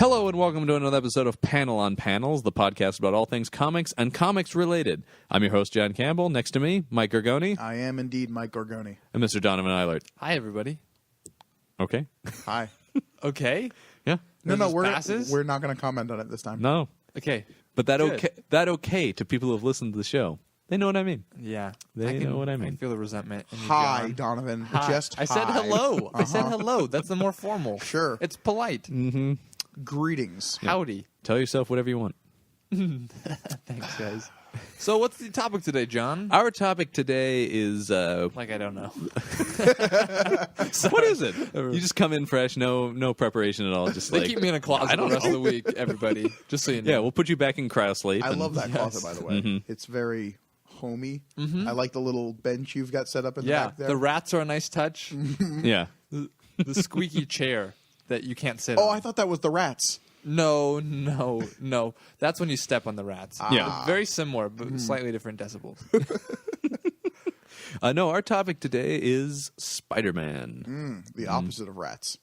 Hello and welcome to another episode of Panel on Panels, the podcast about all things comics and comics related. I'm your host, John Campbell. Next to me, Mike Gorgoni. I am indeed Mike Gorgoni. And Mr. Donovan Eilert. Hi, everybody. Okay. Hi. Okay. Yeah. No, we're passes? not going to comment on it this time. No. Okay. But that Good. okay to people who have listened to the show. They know what I mean. Yeah. They know what I I mean. can feel the resentment in you, Hi, John. Donovan. Hi. Just I said hi. hello. I said hello. That's the more formal. Sure. It's polite. Greetings. Howdy. Tell yourself whatever you want. Thanks, guys. So what's the topic today, John? Our topic today is... Like, I don't know. what is it? You just come in fresh, no preparation at all. Just They like, keep me in a closet the rest of the week, everybody. Just so you know. Yeah, we'll put you back in cryo sleep. I and- love that closet, by the way. It's very homey. I like the little bench you've got set up in the Yeah. back there. The rats are a nice touch. Yeah. The squeaky chair that you can't sit Oh, on. I thought that was the rats. No. That's when you step on the rats. Yeah. Very similar, but slightly different decibels. No, our topic today is Spider-Man. The opposite of rats.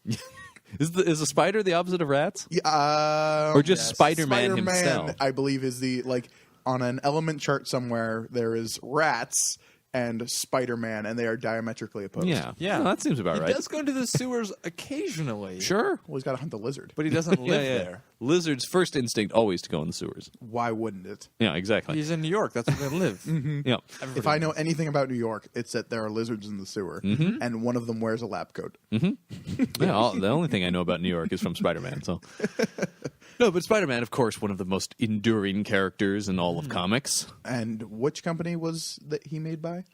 Is a spider the opposite of rats? Yeah, Or just Spider-Man himself? I believe, is the, like, on an element chart somewhere, there is rats and Spider-Man, and they are diametrically opposed. Yeah. Yeah. No, that seems about He right. does go into the sewers occasionally. Sure. Well, he's got to hunt the lizard. But he doesn't live there. Lizard's first instinct always to go in the sewers. Why wouldn't it? Yeah, exactly. He's in New York. That's where they live. Yeah. If I know anything about New York, it's that there are lizards in the sewer, and one of them wears a lab coat. Yeah, the only thing I know about New York is from Spider-Man. So, no, but Spider-Man, of course, one of the most enduring characters in all of comics. And which company was that he made by?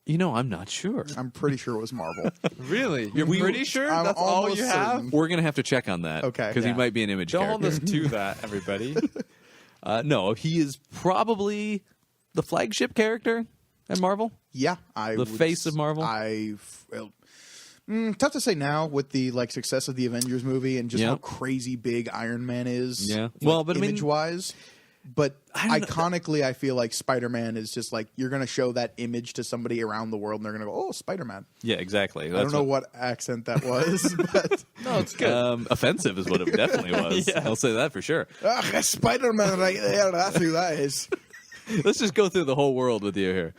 You know, I'm not sure. I'm pretty sure it was Marvel. Really? You're pretty sure I'm that's all almost you have? certain. We're gonna have to check on that. Okay. because he Yeah. might be an image Don't hold character. us to that, everybody. No, he is probably the flagship character at Marvel. Yeah, The face of Marvel? Tough to say now with the success of the Avengers movie and just Yeah. how crazy big Iron Man is. Yeah. Well, but I mean- image-wise. But I don't know. iconically, I feel like Spider-Man is just like you're going to show that image to somebody around the world, and they're going to go, "Oh, Spider-Man." Yeah, exactly. I don't know what accent that was, but No, it's good. Offensive is what it definitely was. Yeah. I'll say that for sure. Spider-Man right there. That's who that is. Let's just go through the whole world with you here.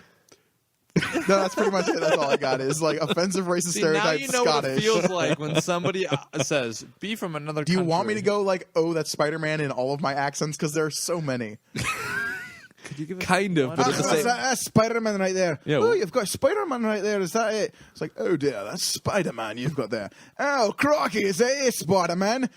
No, that's pretty much it. That's all I got is offensive racist See, now stereotypes. you know Scottish. what it feels like when somebody says, be from another Do you country. want me to go oh, that's Spider-Man in all of my accents? Because there are so many. Could you give us Kind of, one? but at the same. That's Spider-Man right there. Yeah, Oh, well- you've got Spider-Man right there. Is that it? It's like, oh dear, that's Spider-Man you've got there. Oh, crocky, is that it, Spider-Man?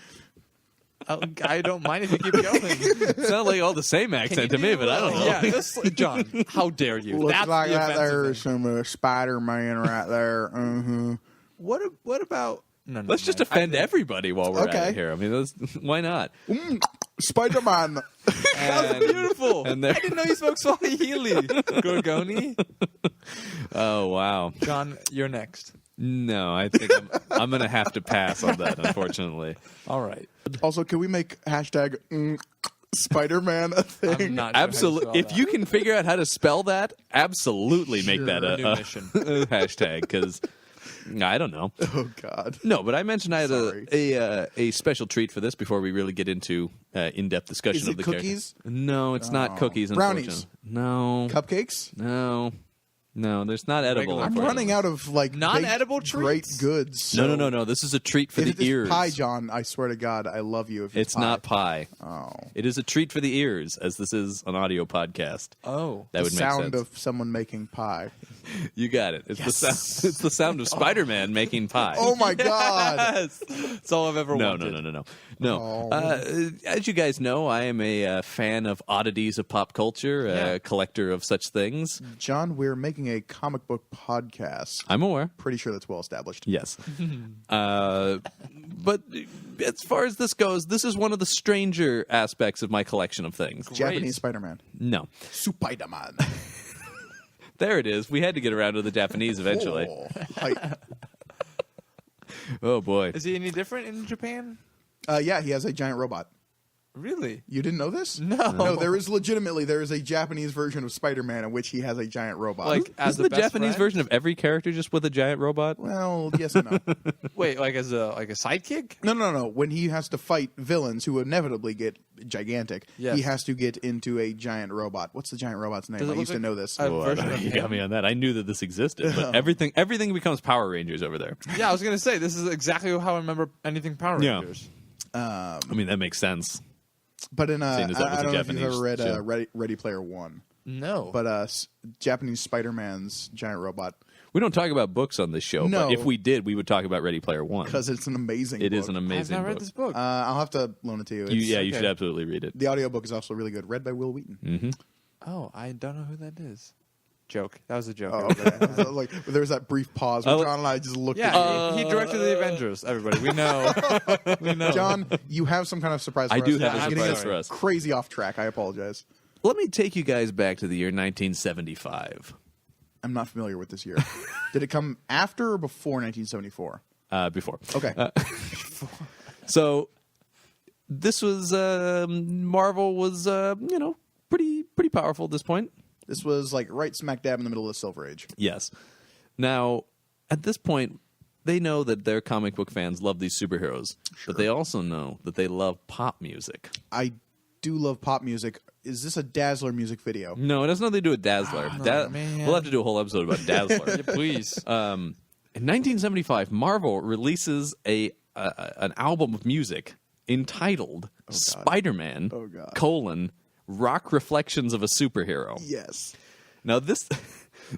I don't mind if you keep going. It's not like all the same accent to me, but I don't know. Yeah, just, John, how dare you? Looks That's like the that offensive there's thing. some Spider-Man right there. What about... No, Let's just offend everybody while we're Okay. at it here. I mean, why not? Spider-Man. And, Beautiful. And there, I didn't know you spoke Swahili. Gorgoni. oh wow. John, you're next. No, I think I'm going to have to pass on that, unfortunately. All right. Also, can we make hashtag Spider-Man a thing? I'm not sure how to Absolutely. spell If that. you can figure out how to spell that, absolutely make that a New mission. hashtag. Because I don't know. Oh, God. No, but I mentioned I had Sorry. a special treat for this before we really get into in-depth discussion Is of it the cookies? character. No, it's not cookies. Brownies? No, Cupcakes? no. There's not edible. Regular I'm unfortunately. running out of Non-edible baked great treats? goods. No. This is a treat for If the it's ears. pie, John, I swear to God, I love you. If It's pie. not pie. Oh. It is a treat for the ears, as this is an audio podcast. Oh. That The would make sound sense. of someone making pie. You got it. It's the Yes. sound. It's the sound of Spider-Man making pie. Oh my God! Yes. That's all I've ever No. wanted. No. Oh. As you guys know, I am a fan of oddities of pop culture, Yeah. a collector of such things. John, we're making a comic book podcast. I'm aware. Pretty sure that's well established. Yes. But as far as this goes, this is one of the stranger aspects of my collection of things. Japanese Spider-Man. No. Spider-Man. There it is. We had to get around to the Japanese eventually. Oh, hype. Oh, boy. Is he any different in Japan? Yeah, he has a giant robot. Really? You didn't know this? No. There is a Japanese version of Spider-Man in which he has a giant robot. Like as Isn't the best Japanese friend? version of every character just with a giant robot? well, yes and no. Wait, like as a sidekick? No. When he has to fight villains who inevitably get gigantic, Yes. he has to get into a giant robot. What's the giant robot's name? Does it I look used to like know this. a Well, version of you him? got me on that. I knew that this existed, but everything becomes Power Rangers over there. Yeah, I was gonna say this is exactly how I remember anything Power Yeah. Rangers. I mean, that makes sense. But in Seeing as that was I a don't know if you've Japanese ever read show. Ready Player One, No, but Japanese Spider-Man's giant robot, We don't talk about books on this show, No. but if we did, we would talk about Ready Player One. because it's an amazing. It book. is an I've amazing not read book. this book. I'll have to loan it to you. You It's- should absolutely read it. The audiobook is also really good. Read by Will Wheaton. Oh, I don't know who that is. Joke. That was a joke. Oh, okay. So, like there was that brief pause where Oh. John and I just looked Yeah, at you. he directed the Avengers. Everybody, we know. We know. John, you have some kind of surprise for I us. do have a I'm getting surprise us for us. Crazy off track. I apologize. Let me take you guys back to the year 1975. I'm not familiar with this year. Did it come after or before 1974? Before. Okay. So this was Marvel was pretty powerful at this point. This was like right smack dab in the middle of the Silver Age. Yes. Now, at this point, they know that their comic book fans love these superheroes, but they also know that they love pop music. I do love pop music. Is this a Dazzler music video? No, it has nothing to do with Dazzler. man. We'll have to do a whole episode about Dazzler. Yeah, please. In 1975, Marvel releases an album of music entitled Spider-Man: Oh, God. Rock Reflections of a Superhero. Yes. Now this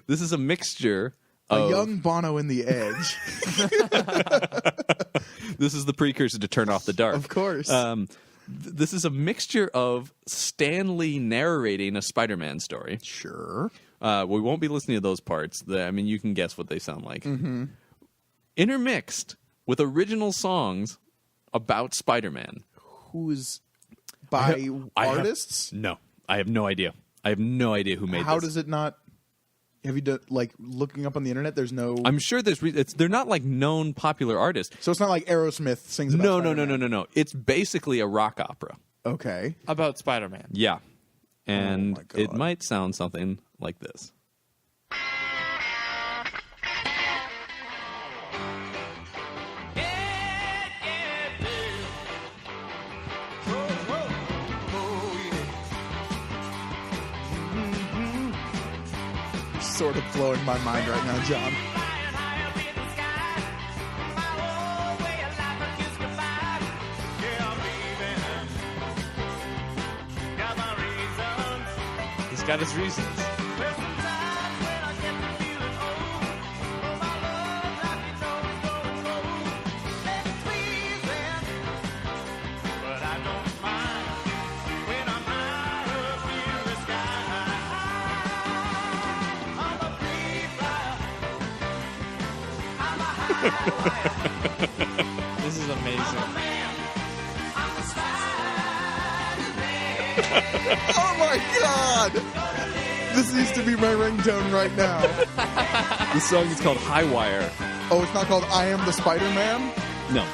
is a mixture A of young Bono in the Edge. this is the precursor to Turn Off the Dark. Of course. This is a mixture of Stan Lee narrating a Spider-Man story. Sure. We won't be listening to those parts. I mean, you can guess what they sound like. Mm-hmm. Intermixed with original songs about Spider-Man. Who's by artists? No, I have no idea. I have no idea who made How this. does it not? Have you done like looking up on the internet? There's no. I'm sure they're not like known popular artists. So it's not like Aerosmith sings about No. Spider-Man. It's basically a rock opera. Okay. About Spider-Man. Yeah. And my God. it might sound something like this. Sort of blowing my mind right now, John. He's got his reasons. This is amazing. Oh my God! This needs to be my ringtone right now. This song is called High Wire. Oh, it's not called I Am the Spider-Man? No.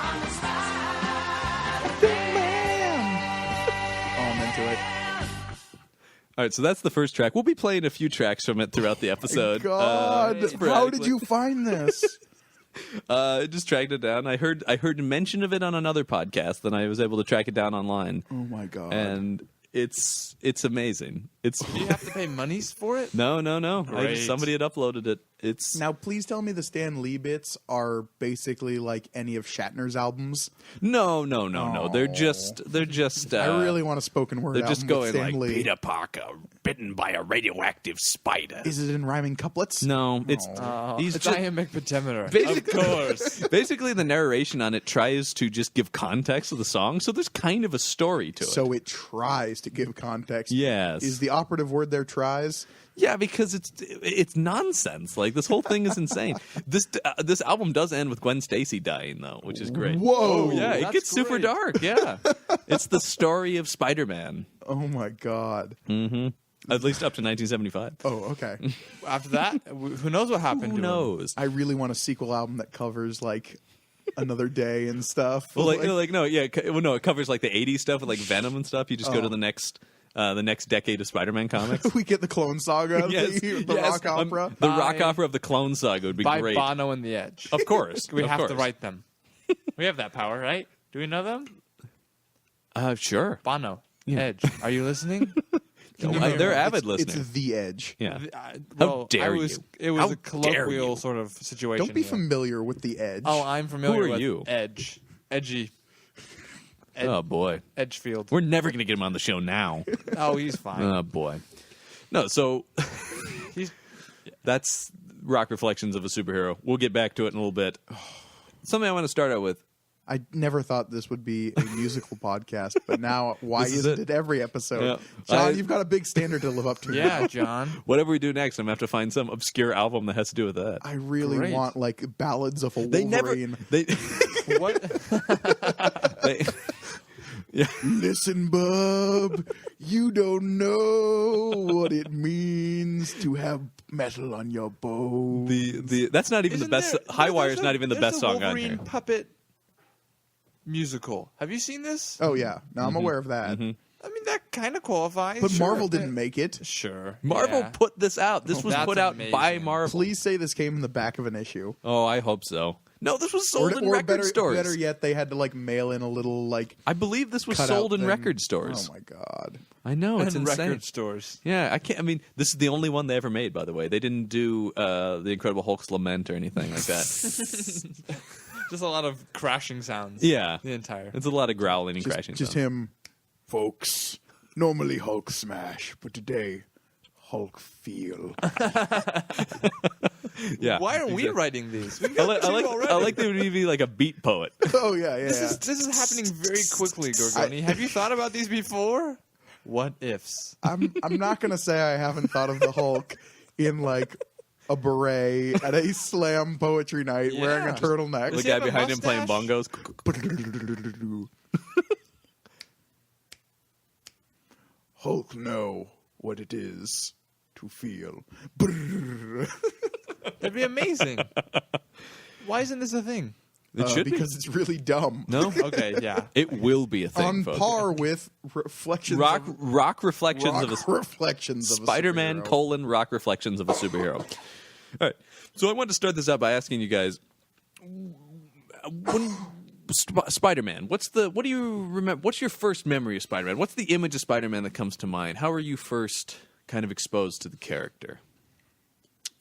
Oh, I'm into it. All right, so that's the first track. We'll be playing a few tracks from it throughout the episode. God, how sporadically. did you find this? Just tracked it down. I heard mention of it on another podcast, then I was able to track it down online. Oh my God. And it's amazing. It's Do you have to pay monies for it? no. Great. Somebody had uploaded it. It's Now, please tell me the Stan Lee bits are basically like any of Shatner's albums. no. They're just. I really want a spoken word They're album just going with Stan like Lee. Peter Parker bitten by a radioactive spider. Is it in rhyming couplets? No, it's he's It's just iambic pentameter. Basically- Of course. basically the narration on it tries to just give context to the song, so there's kind of a story to it. So it tries to give context. Yes. Is the operative word there tries? Yeah, because it's nonsense. Like this whole thing is insane. This album does end with Gwen Stacy dying though, which is great. Whoa. Yeah, it That's gets super great. dark. Yeah, it's the story of Spider-Man, Oh my God. at least up to 1975. Oh, okay. After that, who knows what happened Who to him? knows? I really want a sequel album that covers like Another Day and stuff. Well, it covers like the '80s stuff with like Venom and stuff. You just go to the next decade of Spider-Man comics. We get the Clone Saga, Yes, the yes. rock opera. The rock opera of the Clone Saga would be By great. Bono and the Edge. Of course, We of have course. to write them. We have that power, right? Do we know them? Sure. Bono, Yeah. Edge. Are you listening? They're avid It's listeners. The Edge. Yeah. Well, dare you? It was How a dare colloquial you? sort of situation. Don't be here. familiar with The Edge. Oh, I'm familiar Who are with you? Edge. Edgy. Oh boy, Edgefield. we're never going to get him on the show now. Oh, he's fine. Oh boy. No, so He's that's Rock Reflections of a Superhero. We'll get back to it in a little bit. Something I want to start out with. I never thought this would be a musical podcast, but now why This is isn't it. it every episode? Yeah. John, you've got a big standard to live up to. yeah, John. Whatever we do next, I'm going to have to find some obscure album that has to do with that. I really Great. want like ballads of a They Wolverine. What? they yeah. Listen, bub, you don't know what it means to have metal on your bones. That's not even Isn't the best. there- High Wire is there's not a- even the there's best a song on Wolverine here. puppet musical. Have you seen this? Oh yeah, no, I'm aware of that. I mean, that kind of qualifies. But Sure. Marvel didn't make it. Sure. Marvel Yeah. put this out. This was That's put out by amazing. Marvel. Please say this came in the back of an issue. Oh, I hope so. No, this was sold in or record stores. better yet, they had to like mail in a little like I believe this was cutout sold in thing. record stores. Oh my god! I know it's And insane. record stores. Yeah, I can't. I mean, this is the only one they ever made. By the way, they didn't do the Incredible Hulk's Lament or anything like that. Just a lot of crashing sounds. Yeah, The entire. it's a lot of growling and Just, crashing. just sounds. him, folks. Normally Hulk smash, but today Hulk feel. Yeah. Why aren't we exactly. writing these? We've I got like, I two like, already. I like that would be like a beat poet. Oh yeah, yeah. This is happening very quickly, Gorgoni. Have you thought about these before? What ifs? I'm not gonna say I haven't thought of the Hulk in like a beret at a slam poetry night wearing a Yeah. turtleneck. The Does he guy have a behind him playing mustache? bongos. Hulk know what it is to feel. That'd be amazing. Why isn't this a thing? It should because be. it's really dumb. No, Okay, yeah. it will be a thing. On folks. par with reflections Rock reflections rock of a reflections of a Spider-Man superhero. Rock reflections of a superhero. All right, so I wanted to start this out by asking you guys, when Spider-Man, what do you remember? What's your first memory of Spider-Man? What's the image of Spider-Man that comes to mind? How are you first kind of exposed to the character?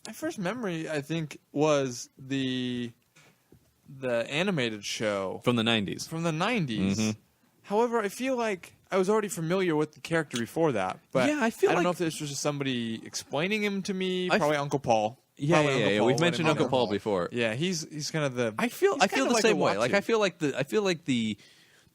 My first memory, I think, was the animated show From the 90s. from the 90s. Mm-hmm. However, I feel like I was already familiar with the character before that. But Yeah, I feel don't know like- if this was just somebody explaining him to me. I Probably Uncle Paul. Yeah, Probably Uncle Paul We've let mentioned him Uncle know. Paul before. Yeah, he's kind of the. I feel he's the kind of like same a way. Like Watu. I feel like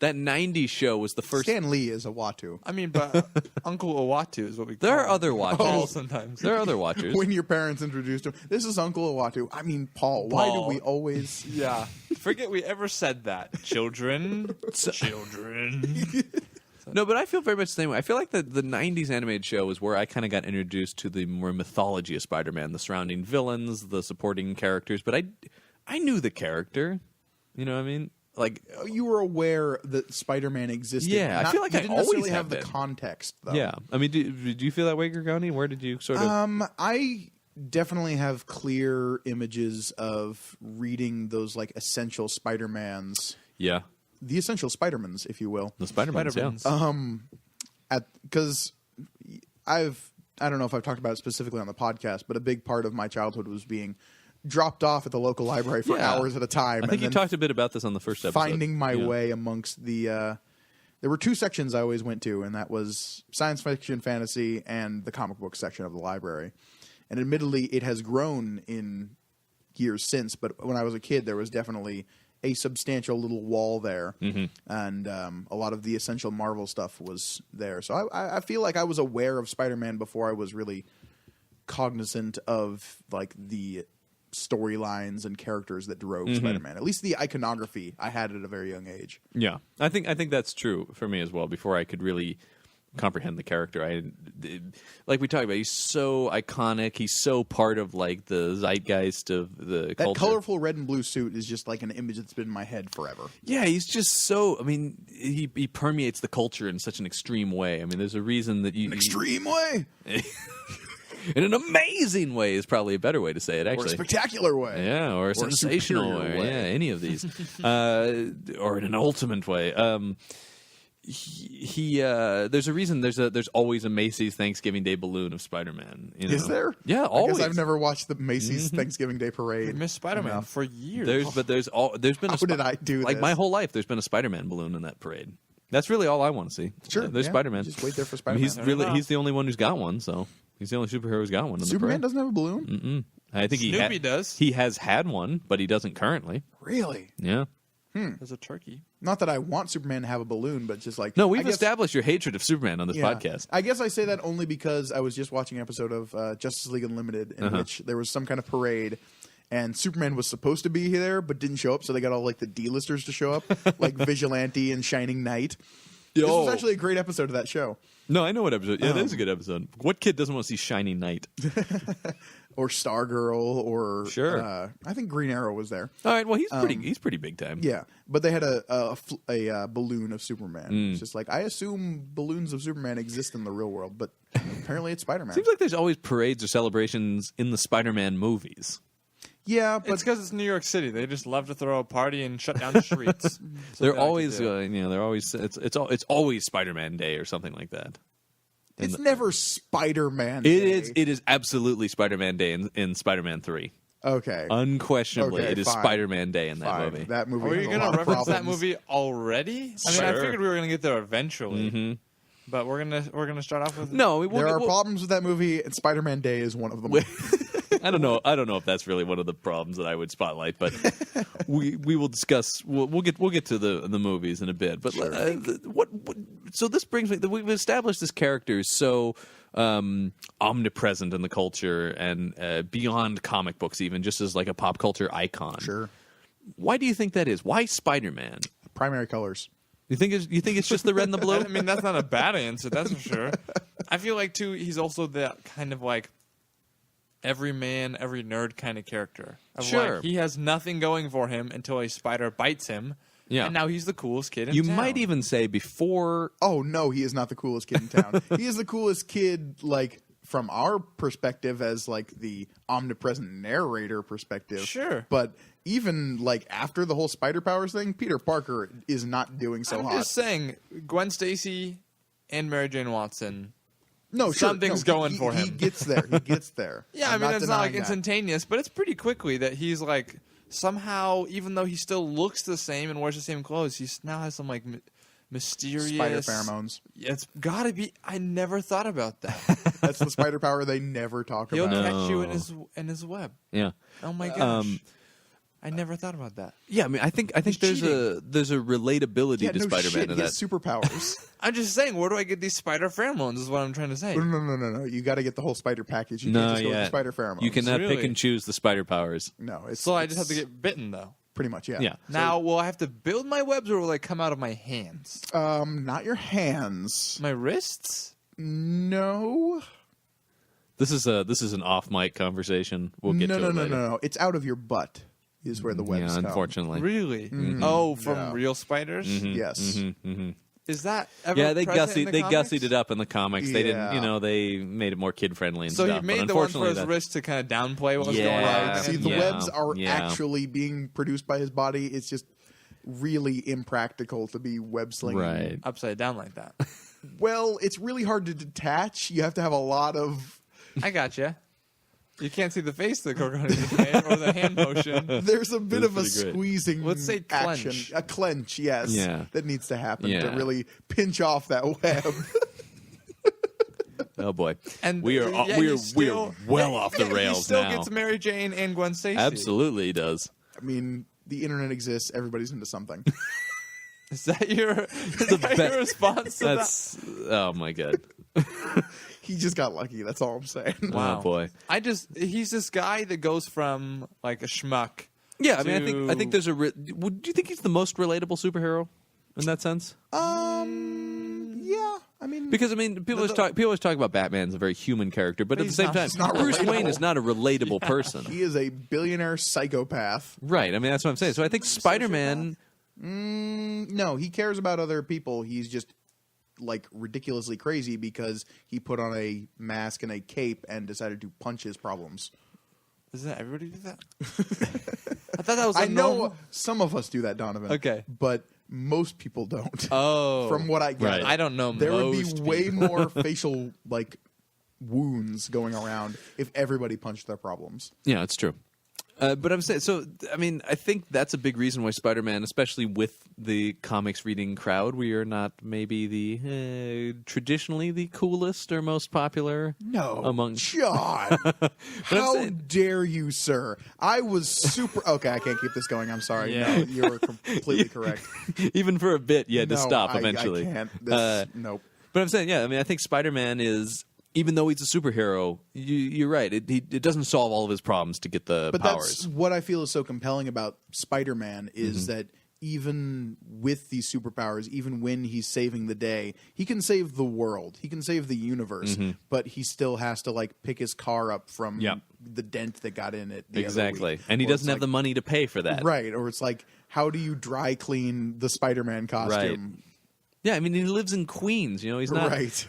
that 90s show was the first. Stan Lee is a Watu. I mean, but Uncle Owatu is what we call There are him. other watchers. Paul sometimes. There are other watchers. When your parents introduced him, this is Uncle Owatu. I mean, Paul. Why do Paul. we always? Yeah. Forget we ever said that. Children. Children. No, but I feel very much the same way. I feel like the 90s animated show was where I kind of got introduced to the more mythology of Spider-Man, the surrounding villains, the supporting characters, but I knew the character. You know what I mean? Like, You were aware that Spider-Man existed. Yeah, I feel like you I didn't always necessarily have have the been. context. Though. yeah. I mean, do you feel that way, Gorgoni? Where did you sort of... I definitely have clear images of reading those like essential Spider-Mans, yeah. the essential Spider-Mans, if you will. The Spider-Man. Spider-Mans. Because I don't know if I've talked about it specifically on the podcast, but a big part of my childhood was being dropped off at the local library for Yeah. hours at a time. I think you and then talked a bit about this on the first episode. finding my Yeah. way amongst the. There were two sections I always went to, and that was science fiction, fantasy, and the comic book section of the library. And admittedly, it has grown in years since, but when I was a kid, there was definitely a substantial little wall there, and a lot of the essential Marvel stuff was there. So I feel like I was aware of Spider-Man before I was really cognizant of like the storylines and characters that drove Spider-Man. At least the iconography I had at a very young age. Yeah, I think that's true for me as well. Before I could really comprehend the character. Like we talked about, he's so iconic. He's so part of like the zeitgeist of the That culture. colorful red and blue suit is just like an image that's been in my head forever. Yeah, he's just so. I mean, he permeates the culture in such an extreme way. I mean, there's a reason that you Extreme way, in an amazing way is probably a better way to say it. or a Actually, spectacular way. yeah, or a sensational superior way. Yeah, any of these, or in an ultimate way. There's a reason there's always a Macy's Thanksgiving Day balloon of Spider-Man. You know? Is there? Yeah, I always. guess I've never watched the Macy's Thanksgiving Day Parade. Miss Spider-Man enough. for years. There's been How did I do like this? my whole life. There's been a Spider-Man balloon in that parade. That's really all I want to see. Sure, There's yeah. Spider-Man. Just wait there for I mean, Spider-Man. he's the only one who's got one. So he's the only superhero who's got one. In Superman the doesn't have a balloon? parade. I think Snoopy does. He has had one, but he doesn't currently. Really? Yeah. As a turkey. Not that I want Superman to have a balloon, but just like... No, I we've guess- established your hatred of Superman on this yeah. podcast. I guess I say that only because I was just watching an episode of Justice League Unlimited in which there was some kind of parade, and Superman was supposed to be there but didn't show up, so they got all like the D-listers to show up, like Vigilante and Shining Knight. This was actually a great episode of that show. No, I know what episode. Yeah, that is a good episode. What kid doesn't want to see Shining Knight? Or Stargirl, or... Sure. I think Green Arrow was there. All right. Well, he's pretty big time. Yeah, but they had a balloon of Superman. Mm. It's just like, I assume balloons of Superman exist in the real world, but apparently it's Spider-Man. Seems like there's always parades or celebrations in the Spider-Man movies. Yeah, but It's because it's New York City. They just love to throw a party and shut down the streets. They're always, they're always. It's always Spider-Man Day or something like that. it's never Spider-Man. It is absolutely Spider-Man Day in Spider-Man 3. Okay. Unquestionably, Okay, it is fine. Spider-Man Day in that Fine. movie. That movie Are has you a going lot to of reference that problems. movie already? I mean, I Sure. figured we were going to get there eventually. But we're gonna start off with No, There are problems with that movie, and Spider-Man Day is one of them. I don't know if that's really one of the problems that I would spotlight, but we will discuss. We'll get to the movies in a bit. But so this brings me. We've established this character is so omnipresent in the culture and beyond comic books, even just as like a pop culture icon. Sure. Why do you think that is? Why Spider-Man? Primary colors. You think it's just the red and the blue? I mean, that's not a bad answer, that's for sure. I feel like, too, he's also that kind of like every man, every nerd kind of character. Of Sure. Like, he has nothing going for him until a spider bites him. Yeah. And now he's the coolest kid in You town. might even say before. Oh, no, he is not the coolest kid in town. He is the coolest kid, like, from our perspective as, like, the omnipresent narrator perspective. Sure. But even, like, after the whole spider powers thing, Peter Parker is not doing so I'm hot. just saying, Gwen Stacy and Mary Jane Watson. No, sure. Something's No, going for him. He gets there. He gets there. Yeah, I'm I mean, it's not like denying that. instantaneous, but it's pretty quickly that he's like somehow, even though he still looks the same and wears the same clothes, he now has some like mysterious Spider pheromones. It's gotta be. I never thought about that. That's the spider power they never talk He'll about. catch you No. in his web. Yeah. Oh my gosh. I never thought about that. Yeah, I mean, I think there's a relatability Yeah, to no Spider-Man shit. in He that. has superpowers. I'm just saying, where do I get these spider pheromones? Is what I'm trying to say. No. You got to get the whole spider package. You No, can't just go with yeah. the spider pheromones. You cannot pick Really? and choose the spider powers. No, it's So I just have to get bitten, though. pretty much, yeah. Yeah. Now, will I have to build my webs, or will they come out of my hands? Not your hands. My wrists? No. This is an off mic conversation. We'll get to it later. No. It's out of your butt. Is where the webs Yeah, come. unfortunately. Really? Oh, from Yeah. real spiders? Yes. Is that ever Yeah, they present in the comics? gussied it up in the comics. They didn't, Yeah. they made it more kid friendly and So stuff. he made but the one for unfortunately his that- wrist to kind of downplay what was Yeah. going on. Right. See, the Yeah. webs are Yeah. actually being produced by his body. It's just really impractical to be web slinging. Right. Upside down like that. Well, it's really hard to detach. You have to have a lot of. I gotcha. You can't see the face that Gorgon just made or the hand motion. There's a bit That's of a pretty great. squeezing Let's say action. clench. A clench, yes. Yeah. That needs to happen to Yeah. really pinch off that web. Oh boy, And we are yeah, we he are still- well off the yeah, rails he still now. gets Mary Jane and Gwen Stacy. Absolutely, he does. I mean, the internet exists. Everybody's into something. Is that your best- response to that? That's oh my god. He just got lucky. That's all I'm saying. Wow. Oh boy. He's this guy that goes from like a schmuck. Yeah, I mean, I think to- there's a. Do you think he's the most relatable superhero in that sense? Yeah. I mean, Because people always talk about Batman as a very human character, but at the He's same not- time, he's not Bruce relatable. Wayne is not a relatable person. he is a billionaire psychopath. Right. I mean, that's what I'm saying. So I think Spider-Man. No, he cares about other people. He's just like ridiculously crazy because he put on a mask and a cape and decided to punch his problems. Doesn't everybody do that? I thought that was. I a know normal- some of us do that, Donovan. Okay. but most people don't. Oh, From what I get, Right. I don't know. there would be most way people. more facial like wounds going around if everybody punched their problems. Yeah, it's true. But I'm saying, so I mean, I think that's a big reason why Spider-Man, especially with the comics reading crowd, we are not maybe the traditionally the coolest or most popular. No, among John. How saying- dare you, sir? I was super. Okay, I can't keep this going. I'm sorry. Yeah. No, you're completely correct. even for a bit, you had to No, stop I eventually. can't. This, nope. But I'm saying, yeah, I mean, I think Spider-Man is, even though he's a superhero, you're right. It doesn't solve all of his problems to get the But powers. that's what I feel is so compelling about Spider-Man is Mm-hmm. that even with these superpowers, even when he's saving the day, he can save the world. He can save the universe, but he still has to like pick his car up from Mm-hmm. Yep. the dent that got in it. The other Exactly. week. And he Or it's doesn't have like- the money to pay for that. Right, or it's like, how do you dry clean the Spider-Man costume? Yeah, I mean, he lives in Queens. You know, he's not. Right.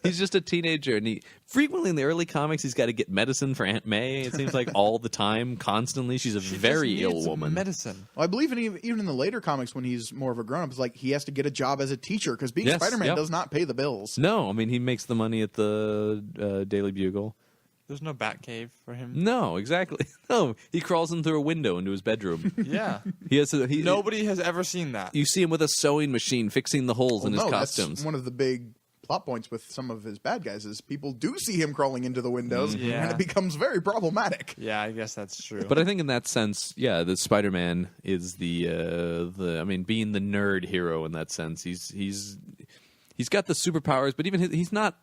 He's just a teenager, and he frequently in the early comics he's got to get medicine for Aunt May. It seems like all the time, constantly. She's a She very just ill needs woman. Medicine. Well, I believe even in the later comics when he's more of a grown-up, it's like he has to get a job as a teacher because being Yes, Spider-Man yep. does not pay the bills. No, I mean he makes the money at the Daily Bugle. There's no Batcave for him. No, exactly. No, he crawls in through a window into his bedroom. Yeah. He has Nobody has ever seen that. You see him with a sewing machine fixing the holes in his no, costumes. that's one of the big plot points with some of his bad guys is people do see him crawling into the windows, Yeah. and it becomes very problematic. Yeah, I guess that's true. But I think in that sense, yeah, the Spider-Man is the I mean, being the nerd hero in that sense. He's got the superpowers, but even he's not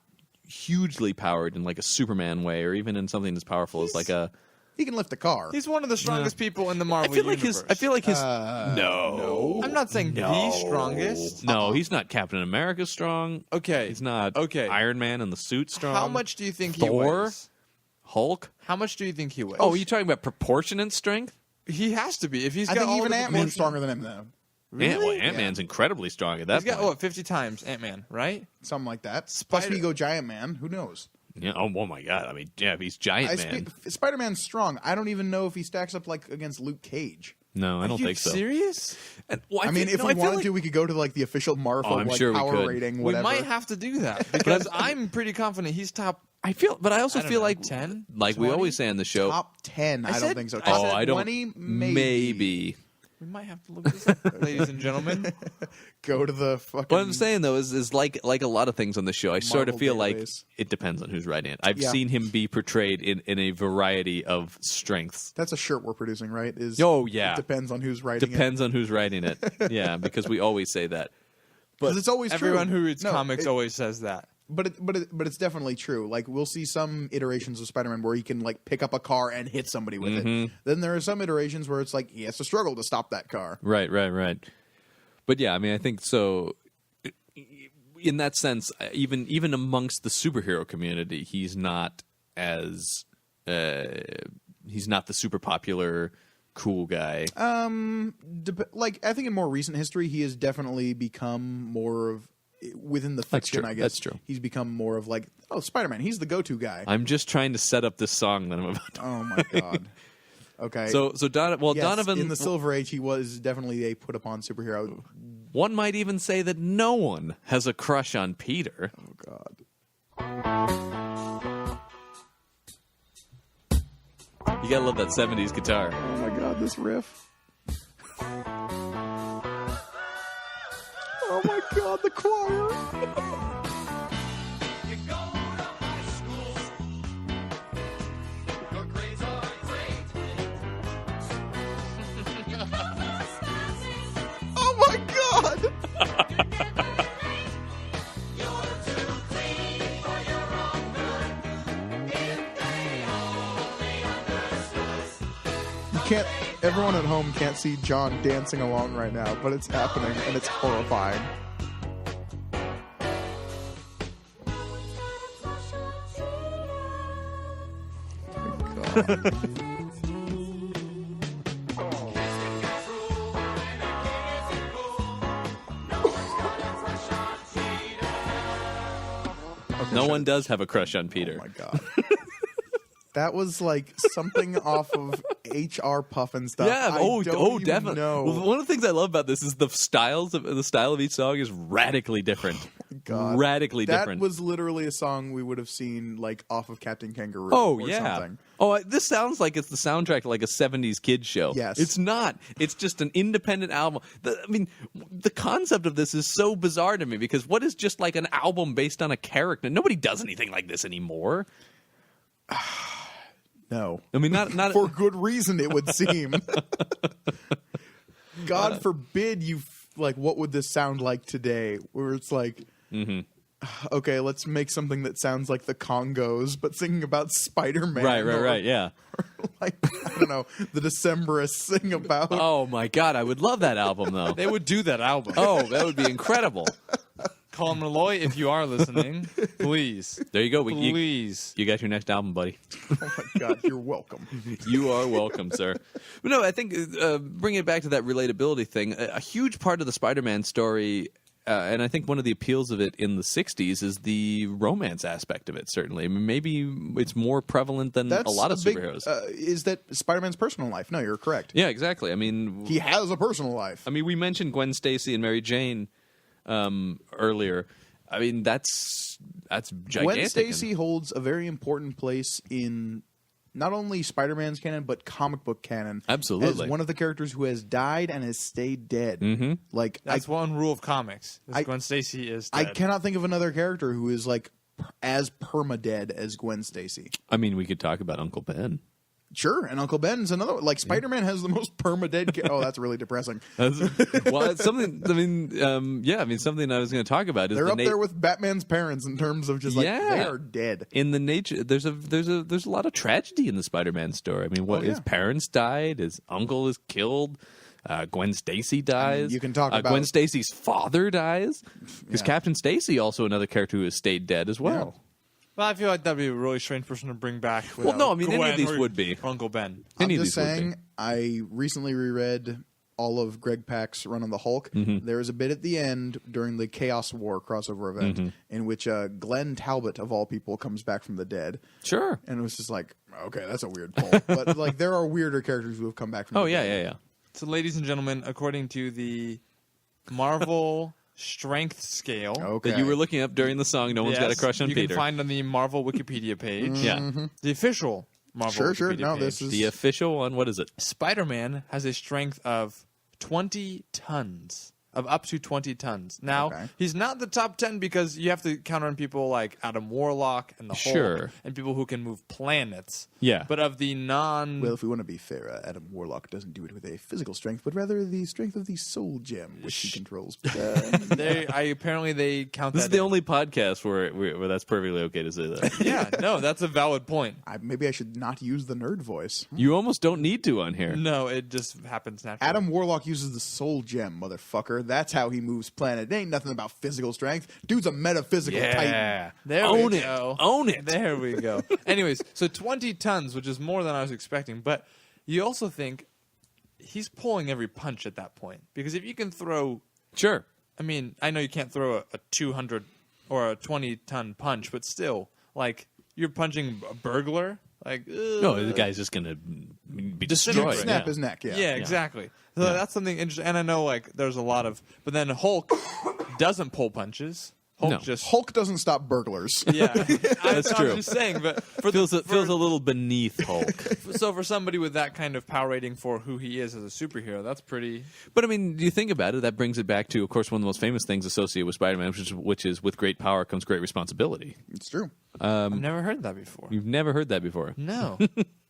hugely powered in like a Superman way, or even in something as powerful as like a. He can lift a car. he's one of the strongest people in the I Marvel feel like universe. his. No, I'm not saying the strongest. No, he's not Captain America strong. Okay. He's not. Okay. Iron Man in the suit strong. How much do you think he Thor? weighs? Hulk? How much do you think he weighs? Oh, are you talking about proportionate strength? he has to be. If he's I got think all even the Ant-Man's proportion- stronger than him, though. Really? Ant-Man's incredibly strong at that He's got point. what 50 times Ant-Man, right? Something like that. Plus, we go Giant Man. Who knows? Yeah, oh my God! I mean, yeah, he's Giant Man. Spider-Man's strong. I don't even know if he stacks up like against Luke Cage. No, I don't Are you think so. serious? And, well, I mean, if we wanted to, we could go to like the official Marvel I'm like sure we power could. rating, whatever. We might have to do that because I'm pretty confident he's top. I feel, but I also I don't feel know, like 10, like we 20? always say on the show. Top 10. I don't said- think so. I Top said I don't. 20, maybe. We might have to look this up, ladies and gentlemen. Go to the fucking. What I'm saying though is like a lot of things on the show. I sort of Marvel feel like database. it depends on who's writing it. I've Yeah. seen him be portrayed in a variety of strengths. That's a shirt we're producing, right? Is Oh, yeah. It depends on who's writing Depends on who's writing it. Yeah, because we always say that. it. Because it's always Everyone true. who reads No, comics it- always says that. But it's definitely true. Like we'll see some iterations of Spider-Man where he can like pick up a car and hit somebody with it. Then there are some iterations where it's like he has to struggle to stop that car. Right. But yeah, I mean, I think so. In that sense, even amongst the superhero community, he's not as he's not the super popular cool guy. Like I think in more recent history, he has definitely become more of within the fiction. true. I guess That's true. He's become more of like Spider-Man. He's the go-to guy. I'm just trying to set up this song that I'm about to. Oh my god. Okay. So Yes, Donovan. in the Silver Age, he was definitely a put-upon superhero. One might even say that no one has a crush on Peter. Oh god. You gotta love that 70s guitar. Oh my god, this riff. Oh my god, the choir. Oh my god. You can't. Everyone at home can't see John dancing along right now, but it's happening and it's horrifying. No one does have a crush on Peter. Oh my god. That was like something off of HR Puffin stuff. Yeah. I don't even definitely. know. Well, one of the things I love about this is the style of each song is radically different. God. Radically That different. was literally a song we would have seen like off of Captain Kangaroo. Oh or yeah. something. This sounds like it's the soundtrack to like a '70s kids show. Yes. It's not. It's just an independent album. The concept of this is so bizarre to me because what is just like an album based on a character? Nobody does anything like this anymore. No. I mean, not For good reason, it would seem. God forbid you like. What would this sound like today? Where it's like, okay, let's make something that sounds like the Congos, but singing about Spider-Man. right. Yeah. Like I don't know, the Decemberists sing about. Oh my God, I would love that album though. They would do that album. Oh, that would be incredible. Colin Malloy, if you are listening, please. There you go. Please. You got your next album, buddy. Oh my God, you're welcome. You are welcome, sir. But no, I think bringing it back to that relatability thing, a huge part of the Spider-Man story, and I think one of the appeals of it in the 60s is the romance aspect of it, certainly. I mean, maybe it's more prevalent than a lot of superheroes. Is that Spider-Man's personal life? No, you're correct. Yeah, exactly. I mean, He has a personal life. I mean, we mentioned Gwen Stacy and Mary Jane earlier. I mean, that's gigantic. Gwen Stacy holds a very important place in not only Spider-Man's canon, but comic book canon. Absolutely. As one of the characters who has died and has stayed dead. Mm-hmm. Like That's one rule of comics. Gwen Stacy is dead. I cannot think of another character who is like as perma-dead as Gwen Stacy. I mean, we could talk about Uncle Ben. Sure, and Uncle Ben's another. Like Spider-Man has the most perma-dead. Oh, that's really depressing. Well, it's something. I mean, something I was going to talk about is They're up there with Batman's parents in terms of just like they are dead. In the nature, there's a lot of tragedy in the Spider-Man story. I mean, his parents died, his uncle is killed. Gwen Stacy dies. I mean, you can talk about Gwen Stacy's father dies because Captain Stacy, also another character who has stayed dead as well. Yeah. Well, I feel like that'd be a really strange person to bring back. Well, no, I mean, any Gwen of these or would be. Uncle Ben. I'm Any of just these would be. saying, I recently reread all of Greg Pak's run on the Hulk. Mm-hmm. There is a bit at the end during the Chaos War crossover event Mm-hmm. in which Glenn Talbot, of all people, comes back from the dead. Sure. And it was just like, okay, that's a weird pull. But like, there are weirder characters who have come back from Oh the yeah, dead. yeah. So, ladies and gentlemen, according to the Marvel strength scale Okay. That you were looking up during the song. No one's got a yes, crush on you Peter. can find on the Marvel Wikipedia page. Yeah. The official Marvel Sure. Wikipedia No, page. this is The official one. What is it? Spider-Man has a strength of 20 tons. Of up to 20 tons. Now, Okay. he's not the top 10 because you have to count on people like Adam Warlock and the Hulk Sure. and people who can move planets. Yeah. But of the Well, if we want to be fair, Adam Warlock doesn't do it with a physical strength, but rather the strength of the soul gem, which he controls. apparently they count This that is the in. only podcast where that's perfectly okay to say that. Yeah, no, that's a valid point. Maybe I should not use the nerd voice. You almost don't need to on here. No, it just happens naturally. Adam Warlock uses the soul gem, motherfucker. That's how he moves planet. It ain't nothing about physical strength. Dude's a metaphysical titan. Yeah. There Own we it. go. Own it. There we go. Anyways, so 20 tons, which is more than I was expecting. But you also think he's pulling every punch at that point. Because if you can throw, Sure. I mean, I know you can't throw a 200 or a 20-ton punch, but still, like, you're punching a burglar. Like, No, the guy's just gonna be destroyed. Snap yeah. his neck, yeah. Yeah, exactly. So that's something interesting. And I know, like, there's a lot of, but then Hulk doesn't pull punches. Hulk No. just Hulk doesn't stop burglars. Yeah, That's I'm true. just saying, but Feels a little beneath Hulk. so for somebody with that kind of power rating for who he is as a superhero, that's pretty. But I mean, you think about it, that brings it back to, of course, one of the most famous things associated with Spider-Man, which is with great power comes great responsibility. It's true. I've never heard that before. You've never heard that before. No,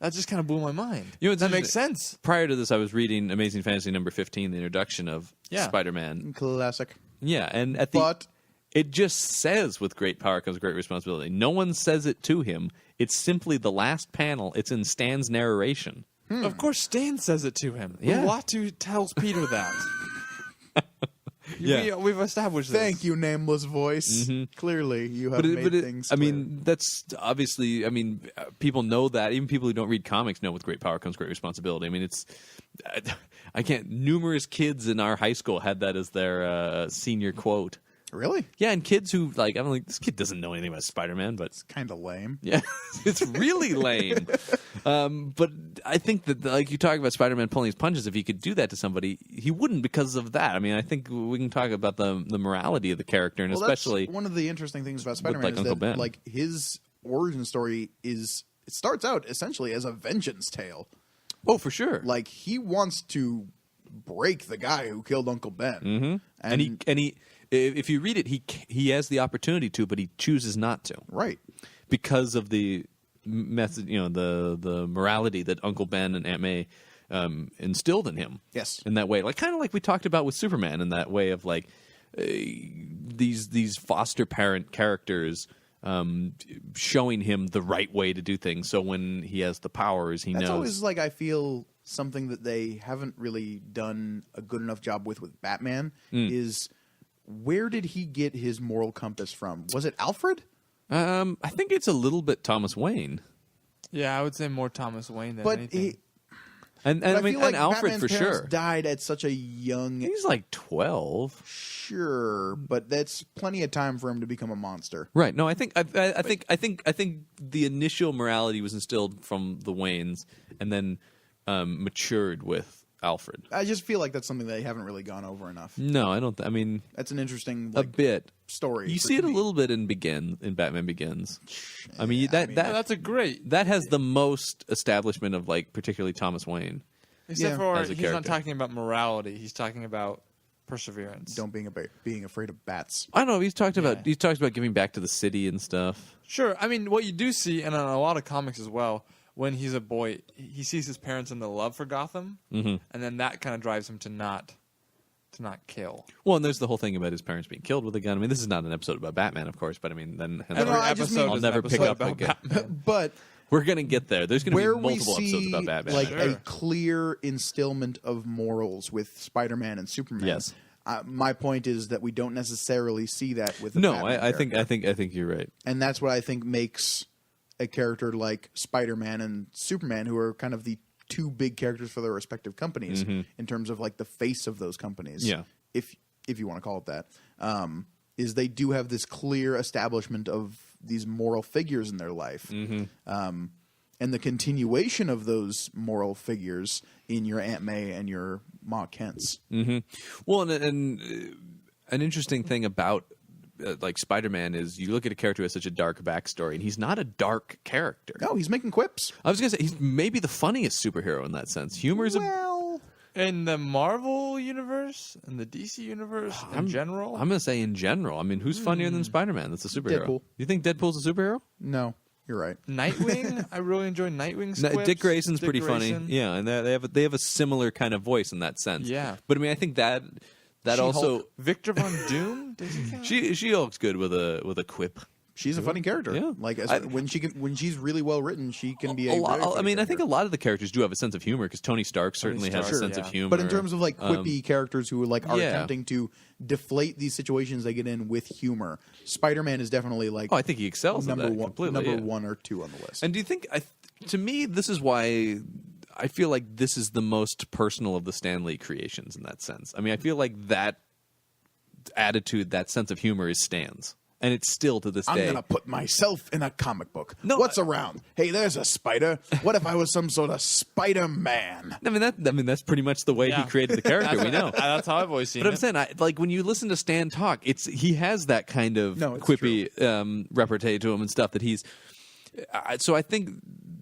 that just kind of blew my mind. You know, it's that makes interesting. sense. Prior to this, I was reading Amazing Fantasy number 15, the introduction of Yeah. Spider-Man. Classic. Yeah, and at the But it just says with great power comes great responsibility. No one says it to him. It's simply the last panel. It's in Stan's narration. Of course, Stan says it to him. Yeah. Uatu tells Peter that. Yeah. We've established this. Thank you, nameless voice. Clearly, you have made things. I clear. mean, that's obviously. I mean, people know that. Even people who don't read comics know with great power comes great responsibility. I mean, it's. I can't. Numerous kids in our high school had that as their senior quote. Really? Yeah, and kids who like, I'm like, this kid doesn't know anything about Spider-Man, but Kind of lame. yeah, it's really lame. But I think that, like you talk about Spider-Man pulling his punches, if he could do that to somebody, he wouldn't because of that. I mean, I think we can talk about the morality of the character, and Well, especially that's one of the interesting things about Spider-Man like is Uncle that Ben. like his origin story is it starts out essentially as a vengeance tale. oh, for sure. Like he wants to break the guy who killed Uncle Ben, And he, if you read it, he has the opportunity to, but he chooses not to right. because of the message, the morality that Uncle Ben and Aunt May instilled in him. Yes. in that way, like kind of like we talked about with Superman, in that way of like these foster parent characters showing him the right way to do things. So when he has the powers, he That's knows. always like I feel something that they haven't really done a good enough job with Batman is where did he get his moral compass from? Was it Alfred? I think it's a little bit Thomas Wayne, Yeah, I would say more Thomas Wayne than But anything. and but I mean, feel like and Alfred Batman's for parents sure. died at such a young. He's like 12. Sure, but that's plenty of time for him to become a monster. Right. No, I think the initial morality was instilled from the Waynes, and then matured with Alfred. I just feel like that's something they haven't really gone over enough. No, I don't. I mean, That's an interesting a bit. story. You for see it a me. little bit in Batman Begins. I mean, Yeah, I mean, That's a great. that has the most establishment of like particularly Thomas Wayne. Except Yeah. for As a he's not character. talking about morality. He's talking about perseverance. Don't being afraid of bats. I don't know. He's talked about giving back to the city and stuff. Sure. I mean, what you do see, and in a lot of comics as well, when he's a boy, he sees his parents and the love for Gotham, and then that kind of drives him to not kill. Well, and there's the whole thing about his parents being killed with a gun. I mean, this is not an episode about Batman, of course, but I mean, then No, I just mean- I'll is an never pick episode up about again. Batman. But We're gonna get there. There's gonna where be we multiple episodes see about Batman. like Sure. a clear instillment of morals with Spider-Man and Superman. Yes. My point is that we don't necessarily see that with the no, Batman I think character. you're right. And that's what I think makes a character like Spider-Man and Superman, who are kind of the two big characters for their respective companies in terms of like the face of those companies. Yeah. If you want to call it that, is they do have this clear establishment of these moral figures in their life. And the continuation of those moral figures in your Aunt May and your Ma Kents. Well, and an interesting thing about like Spider-Man is you look at a character who has such a dark backstory, and he's not a dark character. No, he's making quips. I was gonna say he's maybe the funniest superhero in that sense. Humor is Well, In the Marvel universe, in the DC universe, in general, I'm gonna say in general. I mean, who's funnier than Spider-Man? That's a superhero. Deadpool. You think Deadpool's a superhero? no, you're right. Nightwing. I really enjoy Nightwing's quips. Dick Grayson's pretty Grayson. funny. Yeah, and they have a similar kind of voice in that sense. Yeah. but I mean, I think that She-Hulk. also Victor Von Doom. Does he count? She-Hulk's good with a quip. She's a funny character. Yeah. Like I- when she's really well written, she can be a lot, very funny I mean, I think a character. lot of the characters do have a sense of humor because Tony Stark certainly has Stark, a sense of yeah. humor. But in terms of like quippy characters who like are yeah. attempting to deflate these situations they get in with humor, Spider-Man is definitely like I think he excels at number that one, completely. number yeah. 1 or 2 on the list. And do you think? To me, this is why I feel like this is the most personal of the Stan Lee creations in that sense. I mean, I feel like that attitude, that sense of humor, is Stan's, and it's still to this I'm day. gonna put myself in a comic book. No, What's around? Hey, there's a spider. What if I was some sort of Spider-Man? I mean, that's pretty much the way he Yeah. created the character. We know. That's how I've always seen But I'm it. saying, like when you listen to Stan talk, he has that kind of No, it's quippy repartee to him and stuff that he's. So I think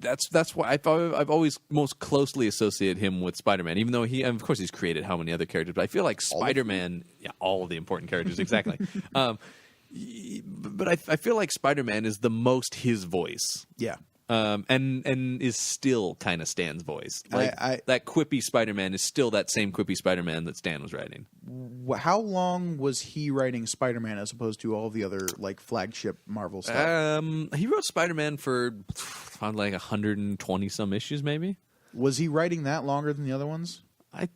that's why I've always most closely associated him with Spider-Man, even though of course he's created how many other characters, but I feel like Spider-Man, all of the important characters exactly. But I feel like Spider-Man is the most his voice. Yeah. And is still kind of Stan's voice. Like that quippy Spider-Man is still that same quippy Spider-Man that Stan was writing. How long was he writing Spider-Man as opposed to all the other like flagship Marvel stuff? He wrote Spider-Man for like 120 some issues, maybe. Was he writing that longer than the other ones? I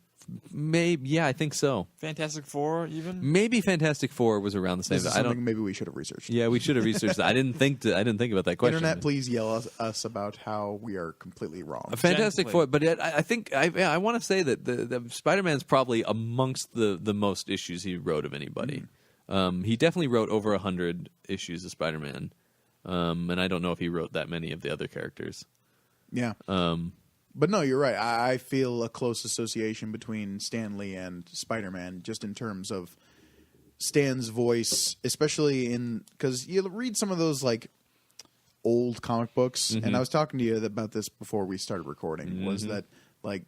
Maybe, yeah, I think so. Fantastic Four, even. Maybe Fantastic Four was around the same. This is I something don't. maybe we should have researched. Yeah, we should have researched that. I didn't think about that question. Internet, please yell us about how we are completely wrong. A Fantastic Gently. Four, but I think I want to say that the Spider-Man's probably amongst the most issues he wrote of anybody. He definitely wrote over 100 issues of Spider-Man, and I don't know if he wrote that many of the other characters. Yeah. But no, you're right. I feel a close association between Stan Lee and Spider-Man, just in terms of Stan's voice, especially because you read some of those like old comic books, and I was talking to you about this before we started recording. Was that like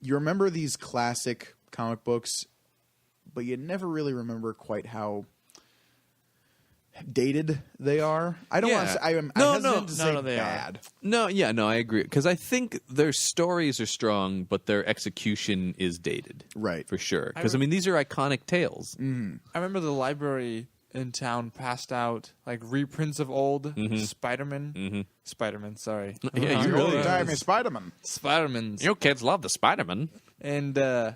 you remember these classic comic books, but you never really remember quite how dated they are. I don't want to say I'm hesitant to say they bad. No, I agree because I think their stories are strong, but their execution is dated, Right. For sure. Because I mean, these are iconic tales. I remember the library in town passed out like reprints of old Spider-Man. Spider-Man, sorry. Yeah, you Old really timey Spider-Man. Spider-Man's. You kids love the Spider-Man. And I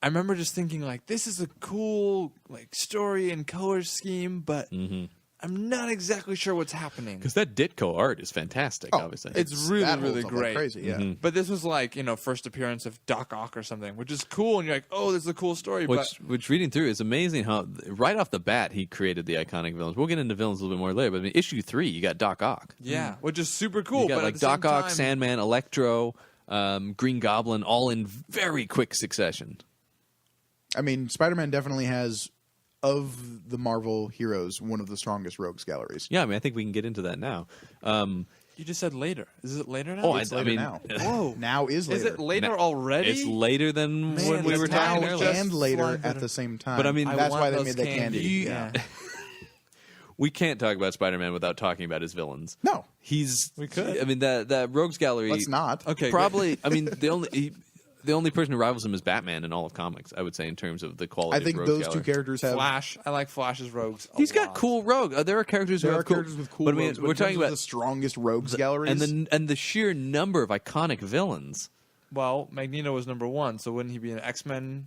remember just thinking like, this is a cool like story and color scheme, but I'm not exactly sure what's happening. Because that Ditko art is fantastic, obviously. It's really, That holds really up like great. crazy, yeah. But this was like, first appearance of Doc Ock or something, which is cool. And you're like, oh, this is a cool story. Which reading through is amazing how right off the bat he created the iconic villains. We'll get into villains a little bit more later, but I mean, issue 3, you got Doc Ock. Yeah, which is super cool. You got but like at the same Doc Ock, time, Sandman, Electro, Green Goblin, all in very quick succession. I mean, Spider-Man definitely has, of the Marvel heroes, one of the strongest rogues galleries. Yeah, I mean, I think we can get into that now. You just said later. Is it later now? Oh, It's I later mean, now. Whoa. Now is later. Is it later already? It's later than Man, when we it's were now talking earlier. and later flying at better. the same time. But I mean, that's want why they those made the candy. Yeah. We can't talk about Spider-Man without talking about his villains. No, We could. I mean, that Rogues Gallery. let's not. Okay. Probably. I mean, the only person who rivals him is Batman in all of comics. I would say in terms of the quality. I think of Rogues those Gallery. two characters have. Flash. I like Flash's rogues. He's got lot. cool rogue. There are characters who There have are characters with cool But I mean, rogues, but we're in talking terms of about the strongest rogues galleries. and the sheer number of iconic villains. Well, Magneto was number 1, so wouldn't he be an X-Men?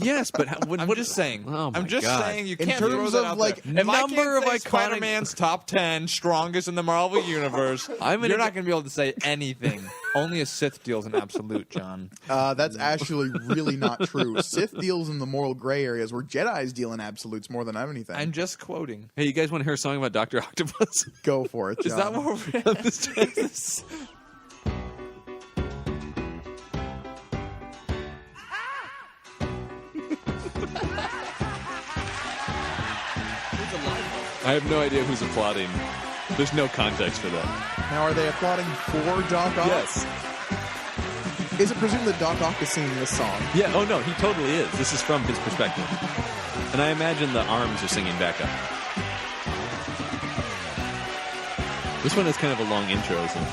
Yes, but I'm just saying. Oh my I'm just God. saying you In can't throw terms that of, out like, there. If I number can't of say iconic- Spider-Man's top 10 strongest in the Marvel universe, you're not going to be able to say anything. Only a Sith deals in absolute, John. That's actually really not true. Sith deals in the moral gray areas, where Jedi's deal in absolutes more than anything. I'm just quoting. Hey, you guys want to hear a song about Dr. Octopus? Go for it, John. Is that what we're at? I have no idea who's applauding. There's no context for that. Now, are they applauding for Doc Ock? Yes. Is it presumed that Doc Ock is singing this song? Yeah. Oh no, he totally is. This is from his perspective, and I imagine the arms are singing back up. This one has kind of a long intro, isn't it?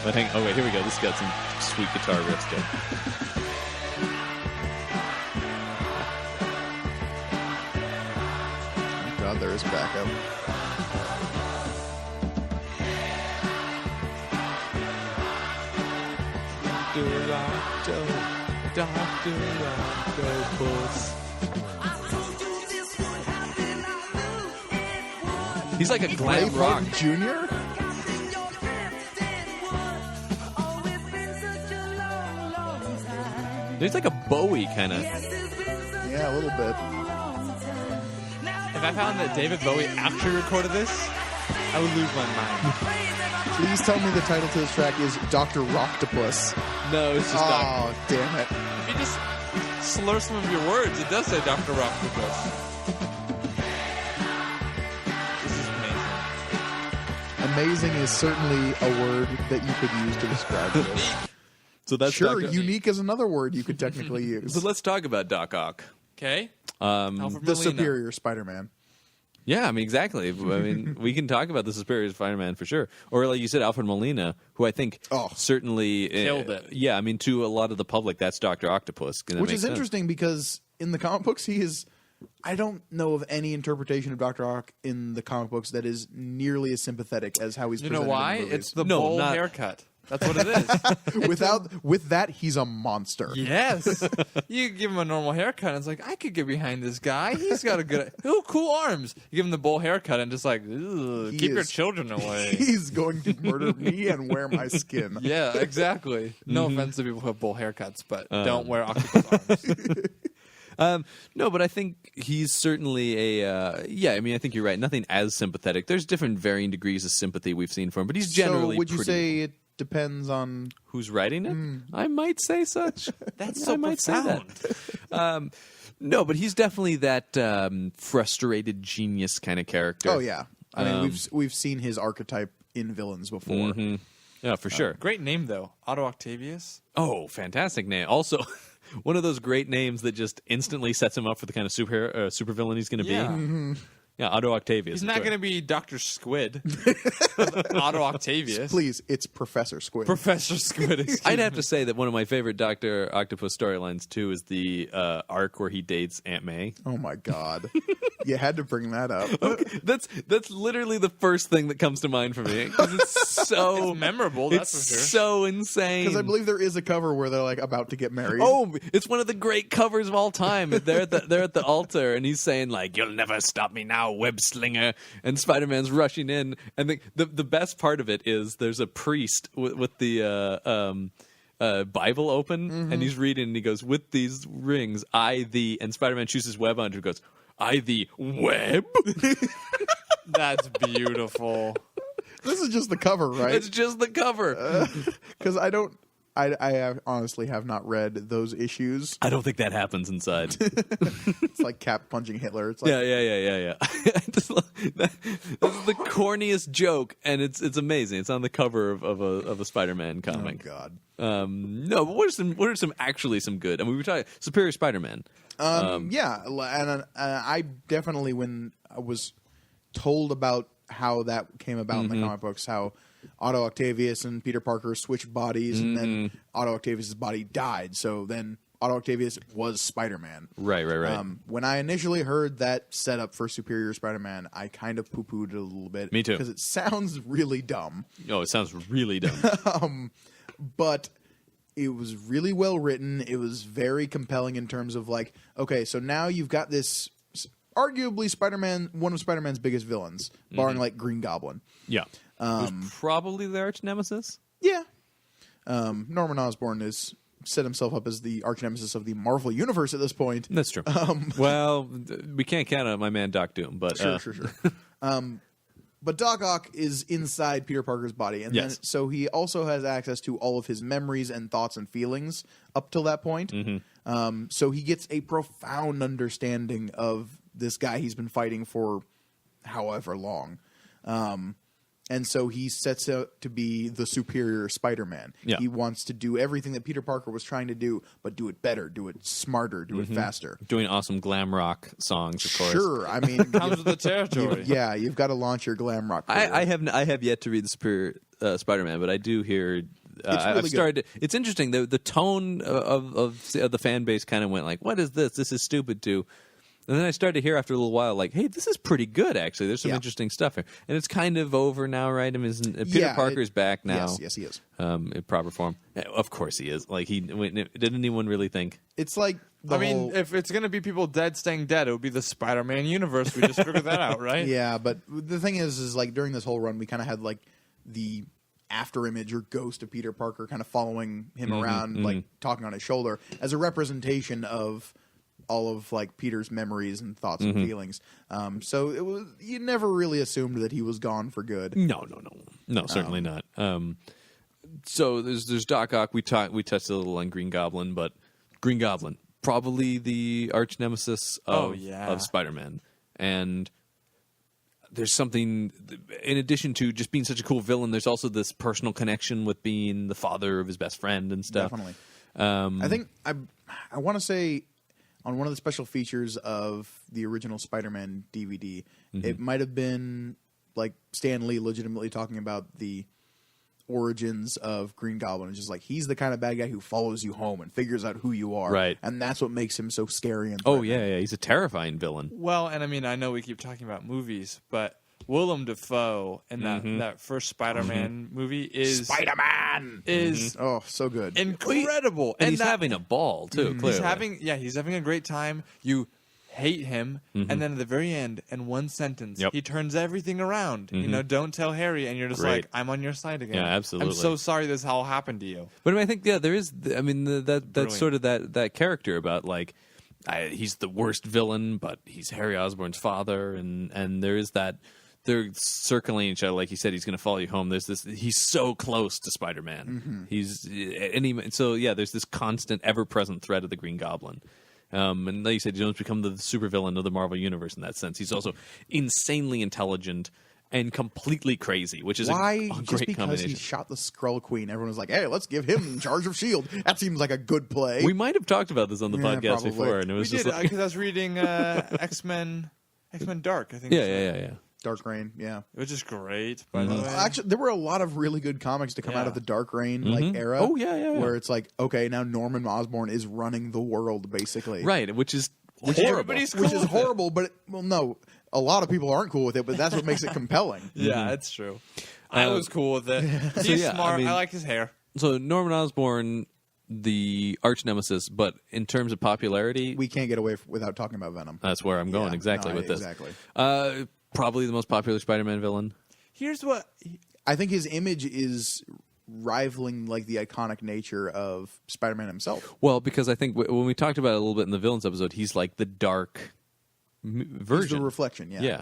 But hang. Oh wait, here we go. This has got some sweet guitar riffs too. God, there is backup. Dr. Octopus. He's like a glam Ray rock. Park Jr.? He's like a Bowie kind of. Yeah, a little bit. If I found that David Bowie actually recorded this, I would lose my mind. Please tell me the title to this track is Dr. Rocktopus. No, it's just Oh, damn it. If you just slur some of your words, it does say Dr. Octopus. This is amazing. Amazing is certainly a word that you could use to describe this. So that's Sure, Dr. unique is another word you could technically use. So let's talk about Doc Ock. Okay? The Alfred Molina. superior Spider-Man. Yeah, I mean, exactly. I mean, we can talk about the superior Spider-Man for sure. Or like you said, Alfred Molina, who I think certainly Killed it. Yeah, I mean, to a lot of the public, that's Dr. Octopus. Which is interesting because in the comic books, he is... I don't know of any interpretation of Dr. Ock in the comic books that is nearly as sympathetic as how he's You presented know why? in the movies. It's the No, bowl not- haircut. That's what it is. With that, he's a monster. Yes. You give him a normal haircut, and it's like, I could get behind this guy. He's got a good, cool arms. You give him the bowl haircut, and just like, keep your children away. He's going to murder me and wear my skin. Yeah, exactly. No offense to people who have bowl haircuts, but don't wear octopus arms. No, but I think he's certainly a. I mean, I think you're right. Nothing as sympathetic. There's different varying degrees of sympathy we've seen from him, but he's generally. So would you pretty, say it depends on who's writing it? I might say such. That's I so might profound. say that. No, but he's definitely that frustrated genius kind of character. Oh yeah, I mean we've seen his archetype in villains before. Yeah, for sure. Great name, though. Otto Octavius. Oh, fantastic name. Also, one of those great names that just instantly sets him up for the kind of supervillain he's going to be. Yeah, Otto Octavius. He's not going to be Dr. Squid. Otto Octavius. Please, it's Professor Squid. Professor Squid. I'd have to say that one of my favorite Dr. Octopus storylines, too, is the arc where he dates Aunt May. Oh, my God. You had to bring that up. That's literally the first thing that comes to mind for me. Because it's so... It's memorable, that's it's for sure. so insane. Because I believe there is a cover where they're like about to get married. Oh, it's one of the great covers of all time. They're at the altar, and he's saying like, "You'll never stop me now, webslinger." And Spider-Man's rushing in, and the best part of it is there's a priest with the Bible open, and he's reading, and he goes, "With these rings, I thee," and Spider-Man chooses web under, goes, "I thee web." That's beautiful. This is just the cover, right? It's just the cover. Because I honestly have not read those issues. I don't think that happens inside. It's like Cap punching Hitler. It's like, Yeah. I just love that. This is the corniest joke, and it's amazing. It's on the cover of a Spider-Man comic. Oh God. No, but what are some actually some good? I mean, we were talking Superior Spider-Man. Yeah, and I definitely, when I was told about how that came about in the comic books, how Otto Octavius and Peter Parker switched bodies, and then Otto Octavius' body died. So then Otto Octavius was Spider-Man. Right. When I initially heard that setup for Superior Spider-Man, I kind of poo-pooed it a little bit. Me too. Because it sounds really dumb. Oh, it sounds really dumb. But it was really well written. It was very compelling in terms of like, okay, so now you've got this arguably Spider-Man, one of Spider-Man's biggest villains, barring like Green Goblin. Yeah. Who's probably the arch nemesis. Yeah. Norman Osborn has set himself up as the arch nemesis of the Marvel Universe at this point. That's true. Well, we can't count on my man Doc Doom, but Sure. But Doc Ock is inside Peter Parker's body, and then, so he also has access to all of his memories and thoughts and feelings up till that point. So he gets a profound understanding of this guy he's been fighting for however long. And so he sets out to be the superior Spider-Man. Yeah. He wants to do everything that Peter Parker was trying to do, but do it better, do it smarter, do it faster. doing awesome glam rock songs, of course. Sure, I mean, Comes with the territory. you've got to launch your glam rock. I have yet to read the Superior Spider-Man, but I do hear. I've started. It's interesting. The tone of the fan base kind of went like, "What is this? This is stupid." Too. And then I started to hear after a little while, like, "Hey, this is pretty good, actually. There's some interesting stuff here." And it's kind of over now, right? I mean, Peter Parker's back now. Yes, he is. In proper form. Of course he is. Like, didn't anyone really think? It's like if it's going to be people dead staying dead, it would be the Spider-Man universe. We just figured that out, right? Yeah, but the thing is like during this whole run, we kind of had like the after image or ghost of Peter Parker kind of following him around, like talking on his shoulder as a representation of all of like Peter's memories and thoughts and feelings. So it was, you never really assumed that he was gone for good. No, certainly not. So there's Doc Ock. We touched a little on Green Goblin, but Green Goblin probably the arch nemesis of Spider-Man, and there's something in addition to just being such a cool villain. There's also this personal connection with being the father of his best friend and stuff. Definitely. I think I want to say on one of the special features of the original Spider-Man DVD, it might have been like Stan Lee legitimately talking about the origins of Green Goblin. It's just like he's the kind of bad guy who follows you home and figures out who you are, right? And that's what makes him so scary. And yeah, he's a terrifying villain. Well, and I mean, I know we keep talking about movies, but Willem Dafoe in that first Spider-Man movie is Spider-Man is oh so good. incredible, and he's having a ball too. Clearly, he's having a great time. You hate him, and then at the very end, in one sentence, he turns everything around. You know, don't tell Harry, and you're just like, I'm on your side again. Yeah, absolutely. I'm so sorry this all happened to you. But I mean, I think there is. I mean, that's sort of that character about like he's the worst villain, but he's Harry Osborn's father, and there is that. They're circling each other, like you said. He's going to follow you home. There's this. He's so close to Spider-Man. There's this constant, ever-present threat of the Green Goblin. And like you said, Jones become the supervillain of the Marvel Universe in that sense. He's also insanely intelligent and completely crazy, which is a great just because combination. he shot the Skrull Queen, everyone was like, "Hey, let's give him charge of S.H.I.E.L.D." That seems like a good play. We might have talked about this on the podcast probably. before, and it was We just did like, because I was reading X-Men Dark. I think. yeah. Dark Reign, yeah. It was just great. By the way, Actually, there were a lot of really good comics to come out of the Dark Reign like era. Oh, yeah. Where it's like, okay, now Norman Osborn is running the world, basically. Right, which is horrible. everybody's cool Which is with it. horrible, but no, a lot of people aren't cool with it, but that's what makes it compelling. Yeah, that's true. I was cool with it. He's smart. I mean- I like his hair. So Norman Osborn, the arch nemesis, but in terms of popularity, We can't get away without talking about Venom. that's where I'm going Yeah, with this. exactly. Probably the most popular Spider-Man villain. Here's what I think his image is rivaling like the iconic nature of Spider-Man himself. Well, because I think when we talked about it a little bit in the villains episode, he's like the dark version. He's the reflection, yeah.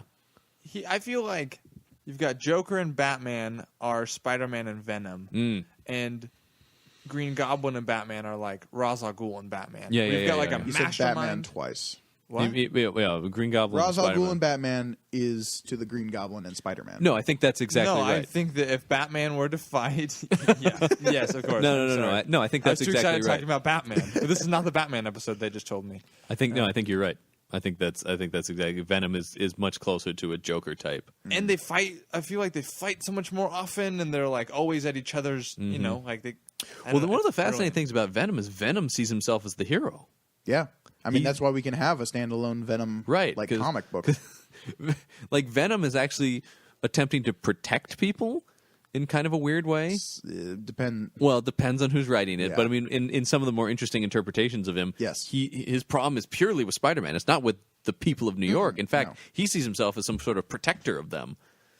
Yeah. I feel like you've got Joker and Batman are Spider-Man and Venom, and Green Goblin and Batman are like Ra's al Ghul and Batman. Yeah, We've got like a You said Batman mastermind. twice. What? Green Goblin. Ra's al Ghul Spider-Man. and Batman is to the Green Goblin and Spider-Man. No, I think that's exactly no, right. I think that if Batman were to fight, yes, of course. No. I'm sorry. No, I think I was that's too exactly excited right. talking about Batman. But this is not the Batman episode they just told me. I think you're right. I think that's exactly. Venom is much closer to a Joker type. And they fight. I feel like they fight so much more often, and they're like always at each other's. You know, like they. Well, one of the fascinating things about Venom is Venom sees himself as the hero. Yeah. I mean, that's why we can have a standalone Venom like comic book. Like Venom is actually attempting to protect people in kind of a weird way. Well, it depends on who's writing it, Yeah. but I mean, in some of the more interesting interpretations of him, Yes. his problem is purely with Spider-Man. It's not with the people of New York. In fact, no. he sees himself as some sort of protector of them.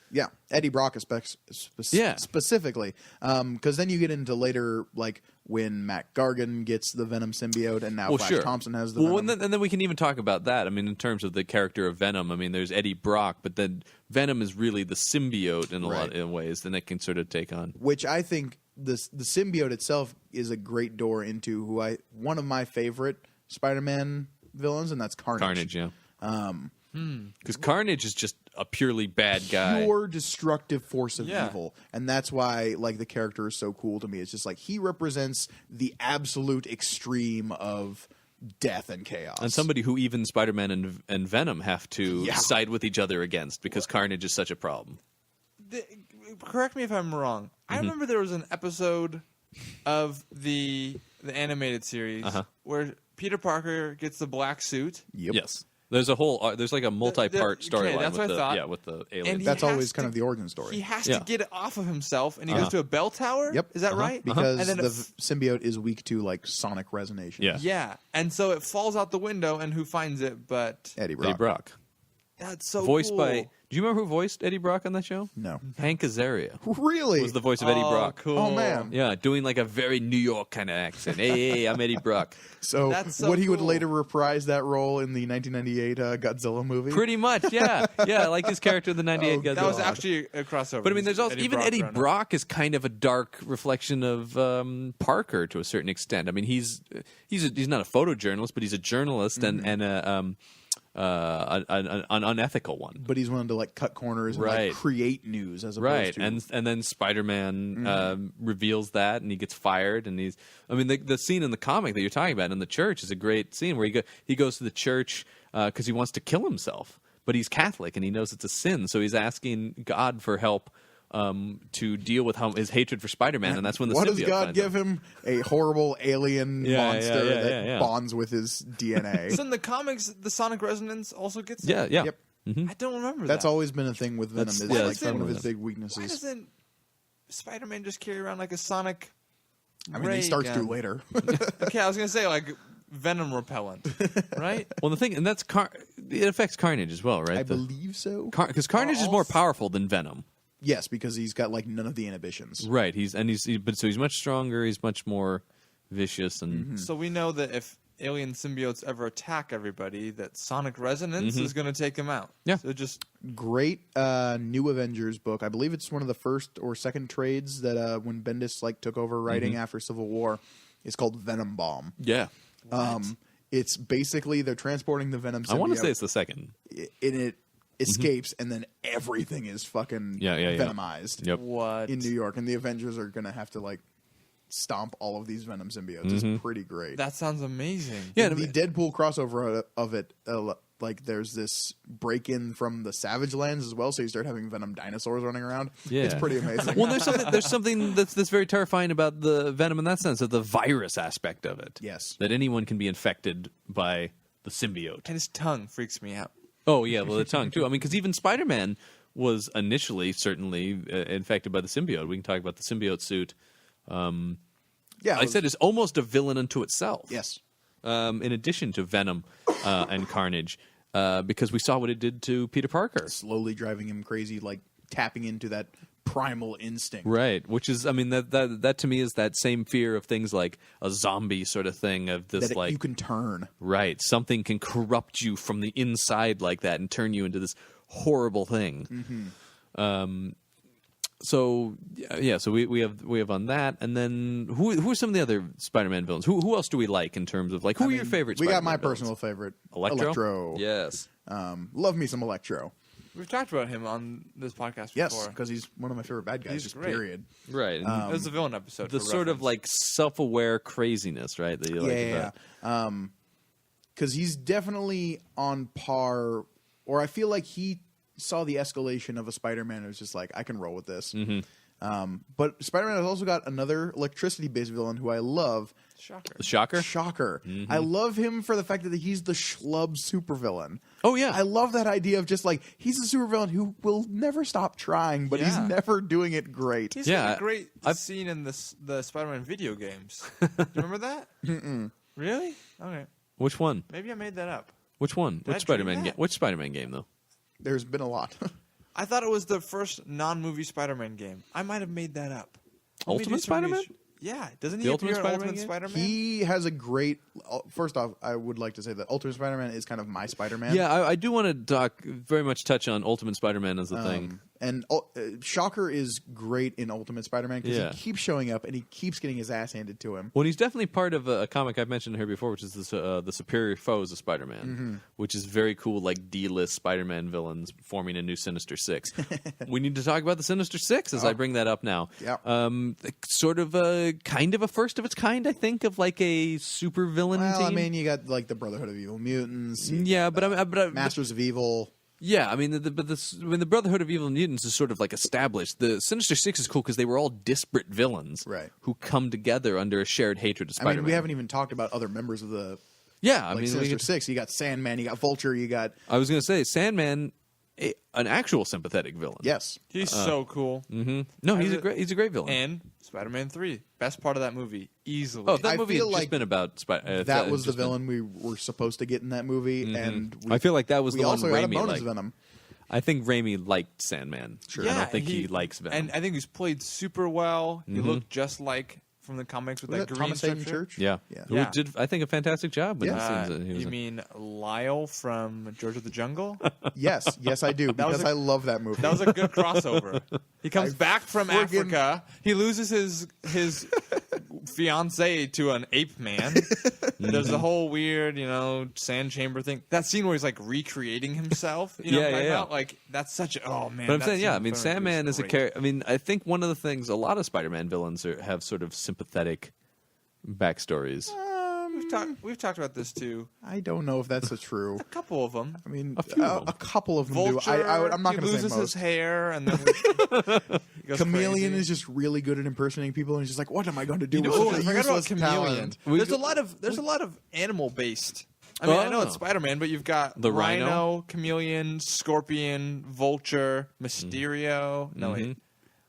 Yeah, Eddie Brock specifically, because then you get into later, like when Matt Gargan gets the Venom symbiote, and now Flash Thompson has the Venom. And then we can even talk about that. I mean, in terms of the character of Venom, I mean, there's Eddie Brock, but then Venom is really the symbiote in a lot of ways. Then it can sort of take on. Which I think the symbiote itself is a great door into one of my favorite Spider-Man villains, and that's Carnage. Carnage, yeah. Because Carnage is just a purely bad guy. Pure destructive force of evil. And that's why like the character is so cool to me. It's just like he represents the absolute extreme of death and chaos. And somebody who even Spider-Man and Venom have to side with each other against because Carnage is such a problem. Correct me if I'm wrong. I remember there was an episode of the animated series where Peter Parker gets the black suit. Yep. Yes. There's a whole. There's like a multi-part storyline. that's what I thought. Yeah, with the alien. And That's has always kind to- of the origin story. He has to get it off of himself, and he goes to a bell tower. Yep. Is that right? Because And then the symbiote is weak to like sonic resonation. Yeah. yeah, and so it falls out the window, and who finds it? But Eddie Brock. Eddie Brock, that's so voiced cool. by. Do you remember who voiced Eddie Brock on that show? No. Hank Azaria Really? was the voice of Eddie Brock. Cool. Oh, man. Yeah, doing like a very New York kind of accent. Hey, I'm Eddie Brock. So, That's so would he would cool. later reprise that role in the 1998 Godzilla movie? Pretty much, yeah, yeah. Like his character in the '98 Godzilla. That was actually a crossover. But I mean, there's also Eddie growing up. Brock is kind of a dark reflection of Parker to a certain extent. I mean, he's not a photojournalist, but he's a journalist and an unethical one. But he's willing to like cut corners and Right. like create news as opposed Right, to and then Spider-Man reveals that, and he gets fired, and the scene in the comic that you're talking about in the church is a great scene where he goes to the church because he wants to kill himself, but he's Catholic and he knows it's a sin, so he's asking God for help to deal with his hatred for Spider-Man, and that's when the what does symbiote God finds give him? A horrible alien monster that yeah. bonds with his DNA. So in the comics, the sonic resonance also gets. Yeah, it? yeah. Yep. I don't remember That's that. always been a thing with Venom. That's- Is yeah, like it's one of probably his that. big Why weaknesses. doesn't Spider-Man just carry around like a sonic I mean, ray he starts gun? to later. Okay, I was gonna say like venom repellent, right? Well, the thing, and that's it affects Carnage as well, right? I believe so. Because Carnage is more powerful than Venom. Yes, because he's got like none of the inhibitions. Right. He's much stronger. He's much more vicious, and So we know that if alien symbiotes ever attack everybody, that sonic resonance is going to take them out. Yeah. So just Great New Avengers book. I believe it's one of the first or second trades that when Bendis like took over writing after Civil War. It's called Venom Bomb. yeah. It's basically they're transporting the Venom symbiote. I want to say it's the second. And it escapes, and then everything is fucking Yeah. venomized Yep. what? in New York, and the Avengers are gonna have to like stomp all of these Venom symbiotes. It's pretty great. That sounds amazing. Yeah. The Deadpool crossover of it, like there's this break-in from the Savage Lands as well, so you start having Venom dinosaurs running around. Yeah. It's pretty amazing. Well, there's something that's very terrifying about the Venom in that sense, of the virus aspect of it. Yes. That anyone can be infected by the symbiote. And his tongue freaks me out. Oh yeah, well the tongue too. I mean, because even Spider-Man was initially certainly infected by the symbiote. We can talk about the symbiote suit. Yeah, I said it's almost a villain unto itself. yes. In addition to Venom and Carnage, because we saw what it did to Peter Parker. Slowly driving him crazy, like tapping into that primal instinct. Right, which is, I mean, that to me is that same fear of things like a zombie sort of thing, of this That like you can turn. right, something can corrupt you from the inside like that and turn you into this horrible thing. So yeah, so we have on that, and then who are some of the other Spider-Man villains? Who else do we like in terms of like who are your favorite? We got Spider-Man my villains? personal favorite, Electro. Yes. Love me some Electro. We've talked about him on this podcast Yes, before. because he's one of my favorite bad guys. He's just great. period. Right. And It was a villain episode. the for sort of reference. like self-aware craziness, right? That you like about. Because he's definitely on par, or I feel like he saw the escalation of a Spider-Man and was just like, I can roll with this. But Spider-Man has also got another electricity-based villain who I love, Shocker. The Shocker. Shocker. I love him for the fact that he's the schlub supervillain. Oh yeah. I love that idea of just like, he's a supervillain who will never stop trying, but he's Yeah. never doing it great. He's Yeah, got a great I've- scene in the Spider-Man video games. Do you remember that? Really? Okay. Which one? Maybe I made that up. Which one? Did I Which Spider-Man dream game? that? Which Spider-Man game though? There's been a lot. I thought it was the first non-movie Spider-Man game. I might have made that up. Let me Ultimate do some Spider-Man? research. Yeah. Doesn't The he Ultimate appear in Spider-Man Ultimate game? Spider-Man? He has a great. First off, I would like to say that Ultimate Spider-Man is kind of my Spider-Man. Yeah, I do want to very much touch on Ultimate Spider-Man as a thing. And Shocker is great in Ultimate Spider-Man because Yeah. he keeps showing up and he keeps getting his ass handed to him. Well, he's definitely part of a comic I've mentioned here before, which is the Superior Foes of Spider-Man, which is very cool, like D-list Spider-Man villains forming a new Sinister Six. We need to talk about the Sinister Six as I bring that up now. Yeah. Sort of a kind of a first of its kind, I think, of like a super villain Well, team. I mean, you got like the Brotherhood of Evil Mutants. yeah, but Masters of Evil. yeah, I mean, when the Brotherhood of Evil Mutants is sort of like established, the Sinister Six is cool because they were all disparate villains, Right. who come together under a shared hatred of I Spider-Man. mean, we haven't even talked about other members of the yeah, I like mean, we Sinister could- Six. You got Sandman, you got Vulture, you got I was going to say Sandman, an actual sympathetic villain. yes. He's so cool. No, he's a great villain. And Spider-Man 3. Best part of that movie. Easily. Oh, that I movie feel had just like been about That was the villain we were supposed to get in that movie, and I feel like that was we the one also got a Raimi bonus liked. Venom. I think Raimi liked Sandman. Sure, I don't think he likes Venom. And I think he's played super well. He looked just like from the comics with Was that that green Thomas Hayden strip. Church? yeah, Yeah. Who Yeah. did I think a fantastic job with Yeah. the scenes that he was You in. mean Lyle from George of the Jungle? Yes, yes, I do because I love that movie. That was a good crossover. He comes back from friggin- Africa. He loses his fiance to an ape man. There's the whole weird, sand chamber thing. That scene where he's like recreating himself. You know what I'm talking about? Like that's such a man. But I'm that saying, scene yeah, I in mean, front of me Sandman is a great. character. I mean, I think one of the things a lot of Spider-Man villains have sort of sympathetic backstories. We've talked about this too. I don't know if that's true. A couple of them. I mean, A few of them. a couple of them Vulture, do. I'm not he going to say loses most. his hair, and then he goes Chameleon crazy. is just really good at impersonating people, and he's just like, "What am I going to do You with know, such I a forgot about useless Chameleon. talent?" There's a lot of animal based I mean, I know it's Spider-Man, but you've got The Rhino? Chameleon, Scorpion, Vulture, Mysterio. No, wait.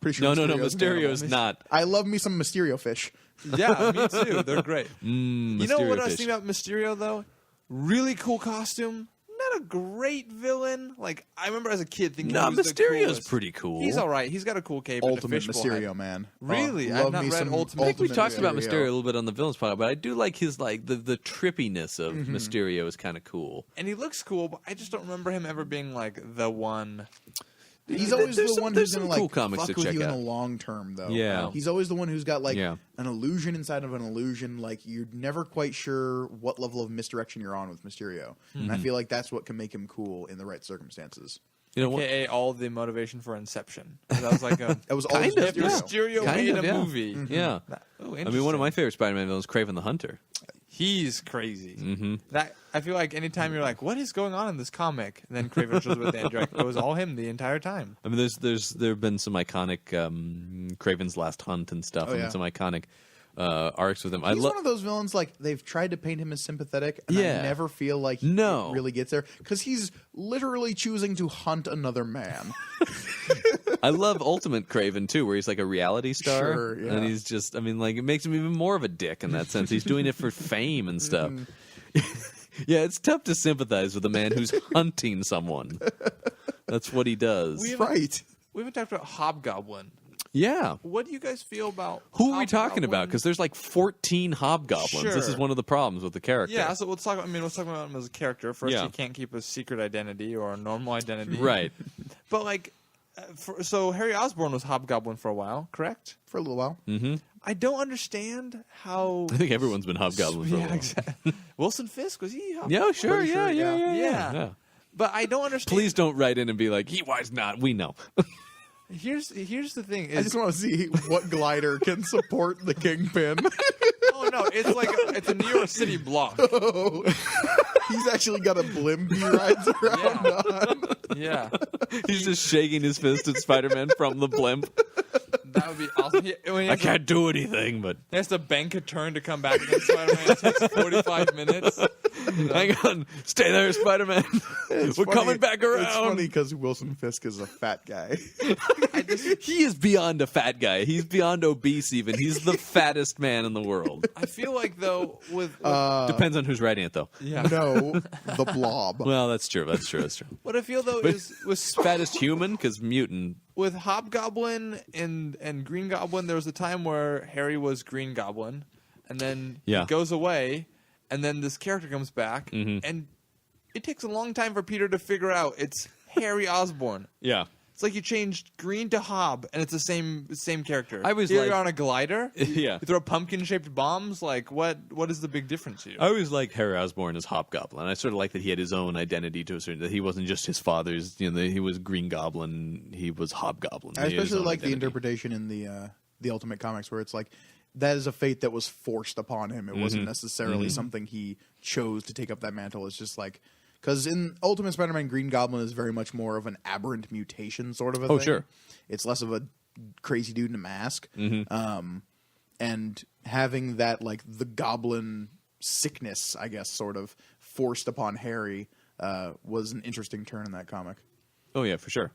Pretty sure No, Mysterio's an Mysterio animal. is not. I love me some Mysterio fish. Yeah, me too. They're great. You know Mysterio what I was fish. thinking about Mysterio, though? Really cool costume. Not a great villain. Like, I remember as a kid thinking No, he was the Mysterio's coolest. pretty cool. He's all right. He's got a cool cape and a Ultimate fishbowl Mysterio, head. man. Really? Love I've not me read some Ultimate. I think we talked about Mysterio Mysterio a little bit on the Villains podcast, but I do like his the trippiness of Mysterio is kind of cool. And he looks cool, but I just don't remember him ever being, like, the one. He's always There's the some- one there's who's gonna some like cool comics fuck to with check you in out. the long term, though. Yeah. He's always the one who's got like Yeah. an illusion inside of an illusion. Like you're never quite sure what level of misdirection you're on with Mysterio, and I feel like that's what can make him cool in the right circumstances. You know what? AKA all the motivation for Inception. That was like a... That was Kind always of, Mysterio. Mysterio Kind made of, a yeah. movie. Yeah. Oh, I mean, one of my interesting. favorite Spider-Man villains, Kraven the Hunter. He's crazy. That I feel like anytime you're like, what is going on in this comic? And then Kraven shows up at the end, you're like, it was all him the entire time. I mean, there have been some iconic Kraven's Last Hunt and stuff, Oh, yeah. and some iconic arcs with him. He's one of those villains like they've tried to paint him as sympathetic, and Yeah. I never feel like he really gets there because he's literally choosing to hunt another man. I love Ultimate Kraven too, where he's like a reality star, Sure, yeah. and he's just, I mean, like it makes him even more of a dick in that sense. He's doing it for fame and stuff. Yeah, it's tough to sympathize with a man who's hunting someone. That's what he does. Right. We haven't talked about Hobgoblin. Yeah. What do you guys feel about Who are we talking Hobgoblin? about? Because there's like 14 hobgoblins. This is Sure. one of the problems with the character. Yeah, so let's talk about him as a character. First, Yeah. he can't keep a secret identity or a normal identity. Right. But, like, so Harry Osborn was Hobgoblin for a while, correct? For a little while. I don't understand how... I think everyone's been hobgoblin for a Yeah, while. exactly. Wilson Fisk, was he Hobgoblin? Yeah, sure, Pretty sure, yeah. Yeah. But I don't understand... Please don't write in and be like, he was not. We know. Here's the thing. I just want to see what glider can support the Kingpin. Oh, no, it's like it's a New York City block. He's actually got a blimp he rides around on. Yeah. He's just shaking his fist at Spider-Man from the blimp. That would be awesome. I can't do anything, but He has to bank a turn to come back against Spider-Man. It takes 45 minutes. hang on. Stay there, Spider-Man. We're Funny- coming back around. It's funny because Wilson Fisk is a fat guy. He is beyond a fat guy. He's beyond obese even. He's the fattest man in the world. I feel like, though, with Depends on who's writing it, though. yeah. No, the Blob. Well, that's true. That's true. What I feel, though, But is with fattest human, because mutant. with Hobgoblin and Green Goblin, there was a time where Harry was Green Goblin, and then Yeah. he goes away, and then this character comes back, Mm-hmm. and it takes a long time for Peter to figure out it's Harry Osborn. Yeah. It's like you changed Green to Hob, and it's the same character. I was Here like- you're on a glider. Yeah. You throw pumpkin-shaped bombs. Like, what is the big difference here? I always liked Harry Osborn as Hobgoblin. I sort of liked that he had his own identity to a certain, that he wasn't just his father's. You know, he was Green Goblin. He was Hobgoblin. I He had his especially own like the identity. interpretation in the Ultimate Comics where it's like that is a fate that was forced upon him. It wasn't necessarily something he chose to take up that mantle. It's just like because in Ultimate Spider-Man, Green Goblin is very much more of an aberrant mutation sort of a thing. sure. It's less of a crazy dude in a mask. And having that like the Goblin sickness, I guess, sort of forced upon Harry was an interesting turn in that comic. Oh yeah, for sure.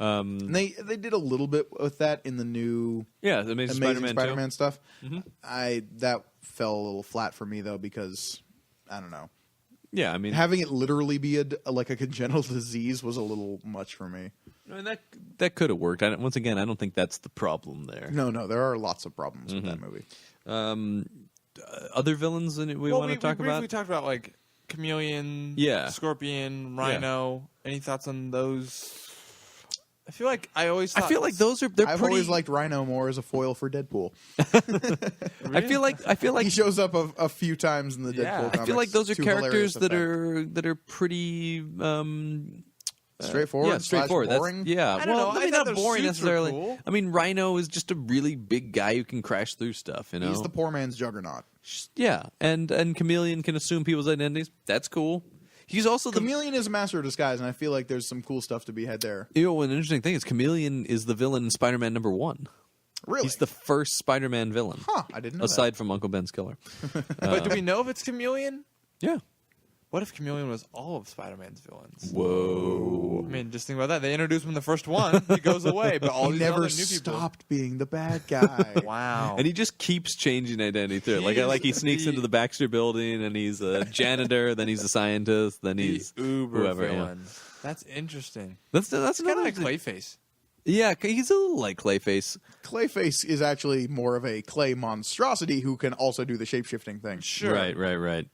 And they did a little bit with that in the new Yeah, the Amazing Amazing Spider-Man, Spider-Man stuff. Mm-hmm. That fell a little flat for me though because I don't know. Yeah, I mean, Having it literally be like a congenital disease was a little much for me. I mean, that could have worked. Once again, I don't think that's the problem there. No, there are lots of problems with that movie. Other villains that we want to talk We about? talked about like Chameleon, Yeah. Scorpion, Rhino. Any thoughts on those? I feel like I always. I Thought feel like those are. They're I've pretty. always liked Rhino more as a foil for Deadpool. I feel like He shows up a few times in the Deadpool Yeah. I comics. I feel like those are to characters hilarious that effect. are pretty straightforward. Yeah, straightforward. / boring. Yeah, I don't well, know. I maybe thought not their boring suits were necessarily. cool. I mean, Rhino is just a really big guy who can crash through stuff. You know, He's the poor man's Juggernaut. yeah, and Chameleon can assume people's identities. That's cool. He's also the. Chameleon is a master of disguise, and I feel like there's some cool stuff to be had there. You know, an interesting thing is Chameleon is the villain in Spider-Man #1. Really? He's the first Spider-Man villain, Huh, I didn't know aside from Uncle Ben's killer. But do we know if it's Chameleon? Yeah, What if Chameleon was all of Spider-Man's villains? Whoa. I mean, just think about that. They introduced him in the first one. He goes away, but all He these never other new people. stopped being the bad guy. Wow. And he just keeps changing identity through it. He is He sneaks the- into the Baxter building, and he's a janitor, then he's a scientist, then he's the uber whoever. villain. That's interesting. That's Kind of another like thing. Clayface. Yeah, he's a little like Clayface. Clayface is actually more of a clay monstrosity who can also do the shape-shifting thing. Sure. Right.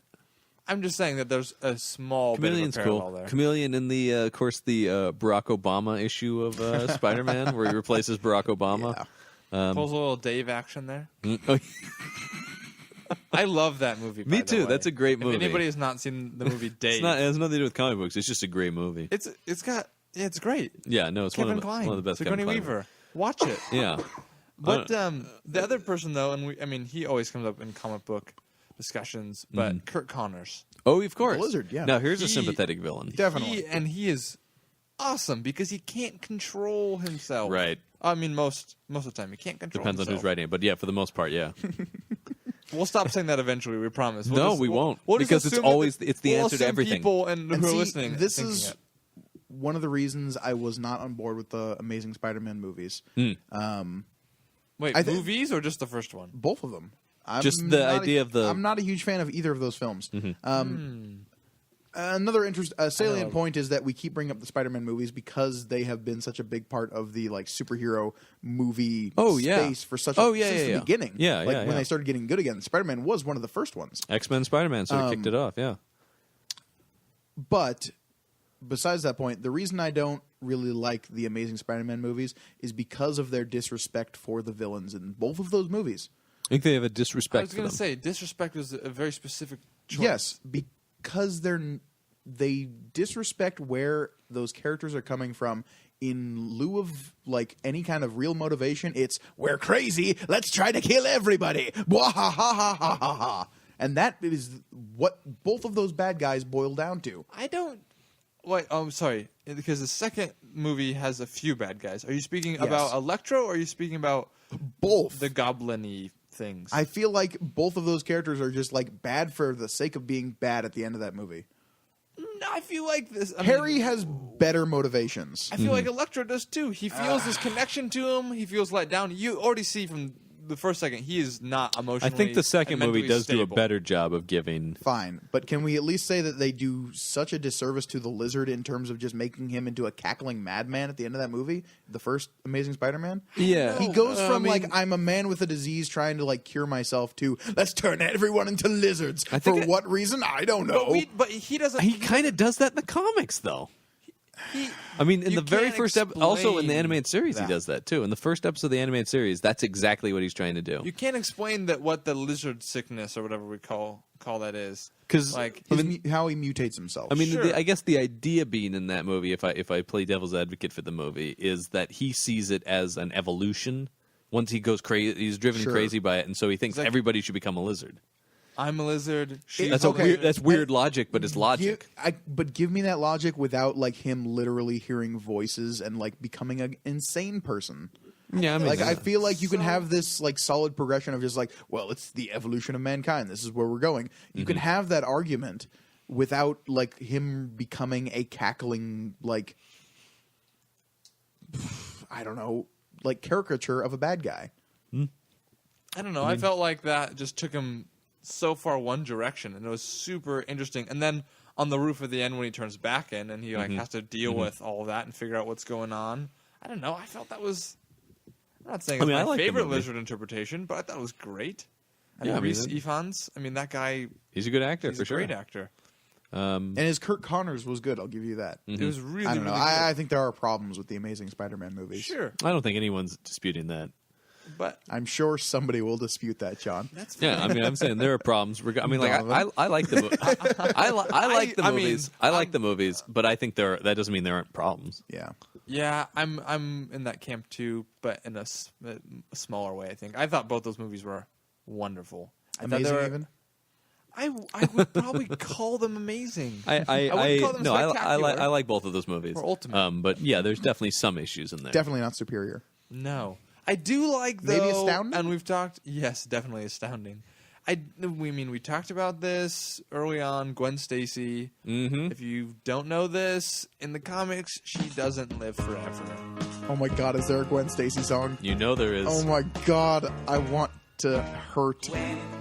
I'm just saying that there's a small Chameleon's bit of a parallel cool. there. Chameleon in the, of course, the Barack Obama issue of Spider-Man, where he replaces Barack Obama. Pulls a little Dave action there. Oh, I love that movie. Me by the too. way. That's a great movie. If anybody has not seen the movie Dave, it has nothing to do with comic books. It's just a great movie. it's great. Yeah, no, it's Kevin one of Kline, the best. Sigourney Kevin Kline Weaver. Watch it. Yeah. But the other person though, and he always comes up in comic book discussions. But Kurt Connors, Oh, of course. Blizzard, yeah. Now here's a He- sympathetic villain. Definitely. he is awesome because he can't control himself. Right. I mean, most of the time he can't control. Depends on himself. who's writing it, but yeah, for the most part, yeah. We'll stop saying that eventually. We promise. No, we won't, We'll just because it's assume that always- it's the we'll answer to assume everything. People and who are see, listening. this thinking is it. one of the reasons I was not on board with the Amazing Spider-Man movies. Wait, I thi- movies or just the first one? Both of them. Just the idea of the- I'm not a huge fan of either of those films. Another salient point is that we keep bringing up the Spider-Man movies because they have been such a big part of the superhero movie space for such since the beginning. When they started getting good again. Spider-Man was one of the first ones. X-Men Spider-Man sort of kicked it off, yeah. But besides that point, the reason I don't really like the Amazing Spider-Man movies is because of their disrespect for the villains in both of those movies. I think they have a I disrespect was for going them. to say disrespect was a very specific choice. Yes, because they disrespect where those characters are coming from. In lieu of any kind of real motivation, it's we're crazy. Let's try to kill everybody. Blah, ha ha ha ha ha ha. And that is what both of those bad guys boil down to. I don't. Wait, I'm sorry. Because the second movie has a few bad guys. Are you speaking about Electro or are you speaking about Both. the goblin-y things? I feel like both of those characters are just bad for the sake of being bad at the end of that movie. I feel like this. Harry has better motivations. I feel like Electro does too. He feels this connection to him. He feels let down. You already see from the first second he is not I emotionally. think the second and movie mentally does do a stable. better job of giving... Fine, but can we at least say that they do such a disservice to the Lizard in terms of just making him into a cackling madman at the end of that movie, the first Amazing Spider-Man? Yeah. He goes from I'm a man with a disease trying to cure myself to let's turn everyone into lizards. For what reason? I don't know. But he doesn't. He kind of does that in the comics, though. I mean, in You the very can't first episode, also in the explain animated series, he that. does that too. In the first episode of the animated series, that's exactly what he's trying to do. You can't explain that what the lizard sickness or whatever we call that is. 'Cause, How he mutates himself. I mean, Sure. I guess the idea being in that movie, if I play devil's advocate for the movie, is that he sees it as an evolution. Once he goes crazy, he's driven Sure. crazy by it, and so he thinks everybody should become a lizard. I'm a lizard. She's That's a okay. lizard. That's weird logic, but it's logic. But give me that logic without him literally hearing voices and becoming an insane person. Yeah, I mean, I feel like you can So- have this solid progression of just well, it's the evolution of mankind. This is where we're going. You can have that argument without him becoming a cackling I don't know, caricature of a bad guy. I don't know. I felt like that just took him so far one direction, and it was super interesting. And then on the roof at the end, when he turns back in, and he has to deal with all of that and figure out what's going on. I don't know. I felt that was. I'm not saying it's I my like the favorite movie. lizard interpretation, but I thought it was great. Yeah, I mean, Reese Ifans. I mean, that guy. he's a good actor He's for a sure. great actor. And his Kurt Connors was good. I'll give you that. It was really. I don't know. really good. I think there are problems with the Amazing Spider-Man movies. Sure, I don't think anyone's disputing that. but I'm sure somebody will dispute that, John. that's fine. Yeah, I mean, I'm saying there are problems. I mean, Donovan? I like the I like the I mean, movies. I like the movies, but I think that doesn't mean there aren't problems. Yeah. Yeah, I'm in that camp too, but in a smaller way. I think I thought both those movies were wonderful. I thought they Amazing were- even? I would probably call them amazing. I wouldn't call them no, I spectacular. like both of those movies. Or ultimate. But yeah, there's definitely some issues in there. Definitely not superior. No, I do like though. Maybe Astounding? And we've talked. Yes, definitely astounding. we talked about this early on. Gwen Stacy. Mm-hmm. If you don't know this, in the comics, she doesn't live forever. Oh my God, is there a Gwen Stacy song? You know there is. Oh my God, I want to hurt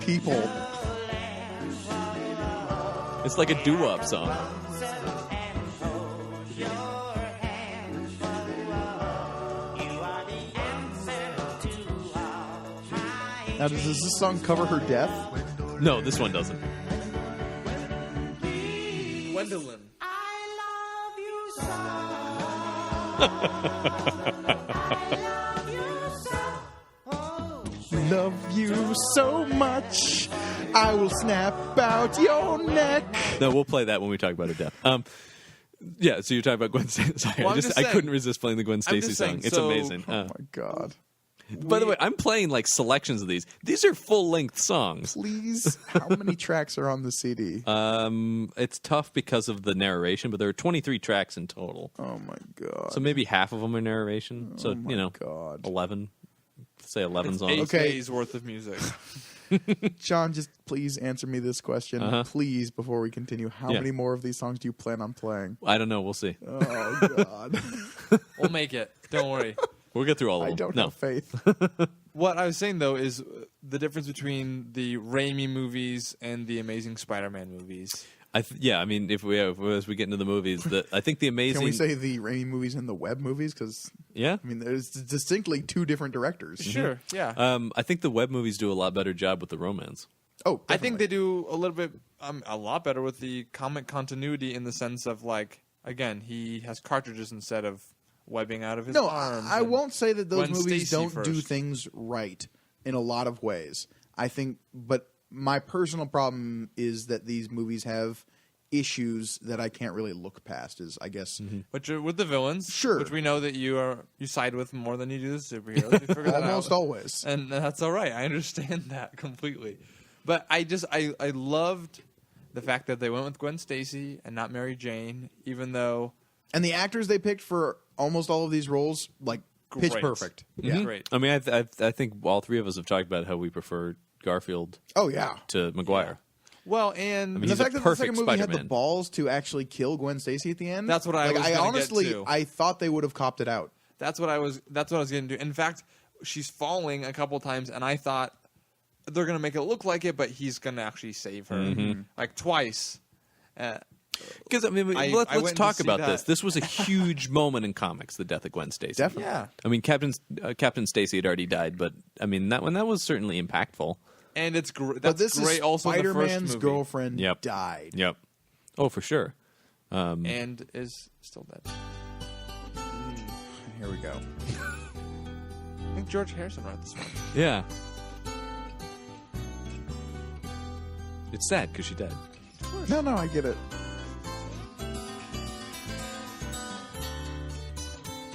people. It's like a doo-wop song. Now, does this song cover her death? No, this one doesn't. Gwendolyn. Love you so much, I will snap out your neck. No, we'll play that when we talk about her death. Yeah, so you're talking about Gwen Stacy. Sorry, Well, I couldn't resist playing the Gwen Stacy song. It's amazing. Oh my God. By the way, I'm playing like selections of these. These are full-length songs. Please, how many tracks are on the CD? It's tough because of the narration, but there are 23 tracks in total. Oh my God. So maybe half of them are narration. So, my God. 11. Say 11 It's songs. 8 Okay. days worth of music. John, just please answer me this question. Uh-huh. Please, before we continue. How Yeah. many more of these songs do you plan on playing? I don't know. We'll see. Oh, God. We'll make it. Don't worry. We'll get through all of I them. don't No. have faith. What I was saying, though, is the difference between the Raimi movies and the Amazing Spider-Man movies. I mean, as we get into the movies, I think the amazing. Can we say the Raimi movies and the Webb movies? Because, Yeah. I mean, there's distinctly two different directors. Sure, yeah. I think the Webb movies do a lot better job with the romance. Oh, I think they do a little bit, a lot better with the comic continuity in the sense of, like, again, he has cartridges instead of webbing out of his No, arms. I and won't say that those Gwen movies Stacy don't do first. things right in a lot of ways. I think, but my personal problem is that these movies have issues that I can't really look past. Is I guess Which are with the villains, Sure. which we know that you side with more than you do the superheroes. You figure that almost out. always. And that's all right. I understand that completely. But I loved the fact that they went with Gwen Stacy and not Mary Jane, even though And the actors they picked for almost all of these roles, like pitch Great. perfect. Yeah. Yeah. Great. I mean, I think all three of us have talked about how we prefer Garfield Oh yeah. to Maguire. Well, and I mean, The he's a fact that the second perfect movie had the Spider-Man. balls to actually kill Gwen Stacy at the end. That's what I was I gonna honestly get to. I thought they would have copped it out. that's what I was getting to. In fact, she's falling a couple times, and I thought they're going to make it look like it, but he's going to actually save her, Mm-hmm. like twice. Because I mean, I let's went to talk see about that. this. This was a huge moment in comics, the death of Gwen Stacy. Definitely. Yeah. I mean, Captain Stacy had already died, but I mean that was certainly impactful. And it's great. But That's this great is also in the first Spider-Man's movie. girlfriend Yep. died. Yep. Oh, for sure. And is still dead. Here we go. I think George Harrison wrote this one. Yeah. It's sad because she died. No, I get it.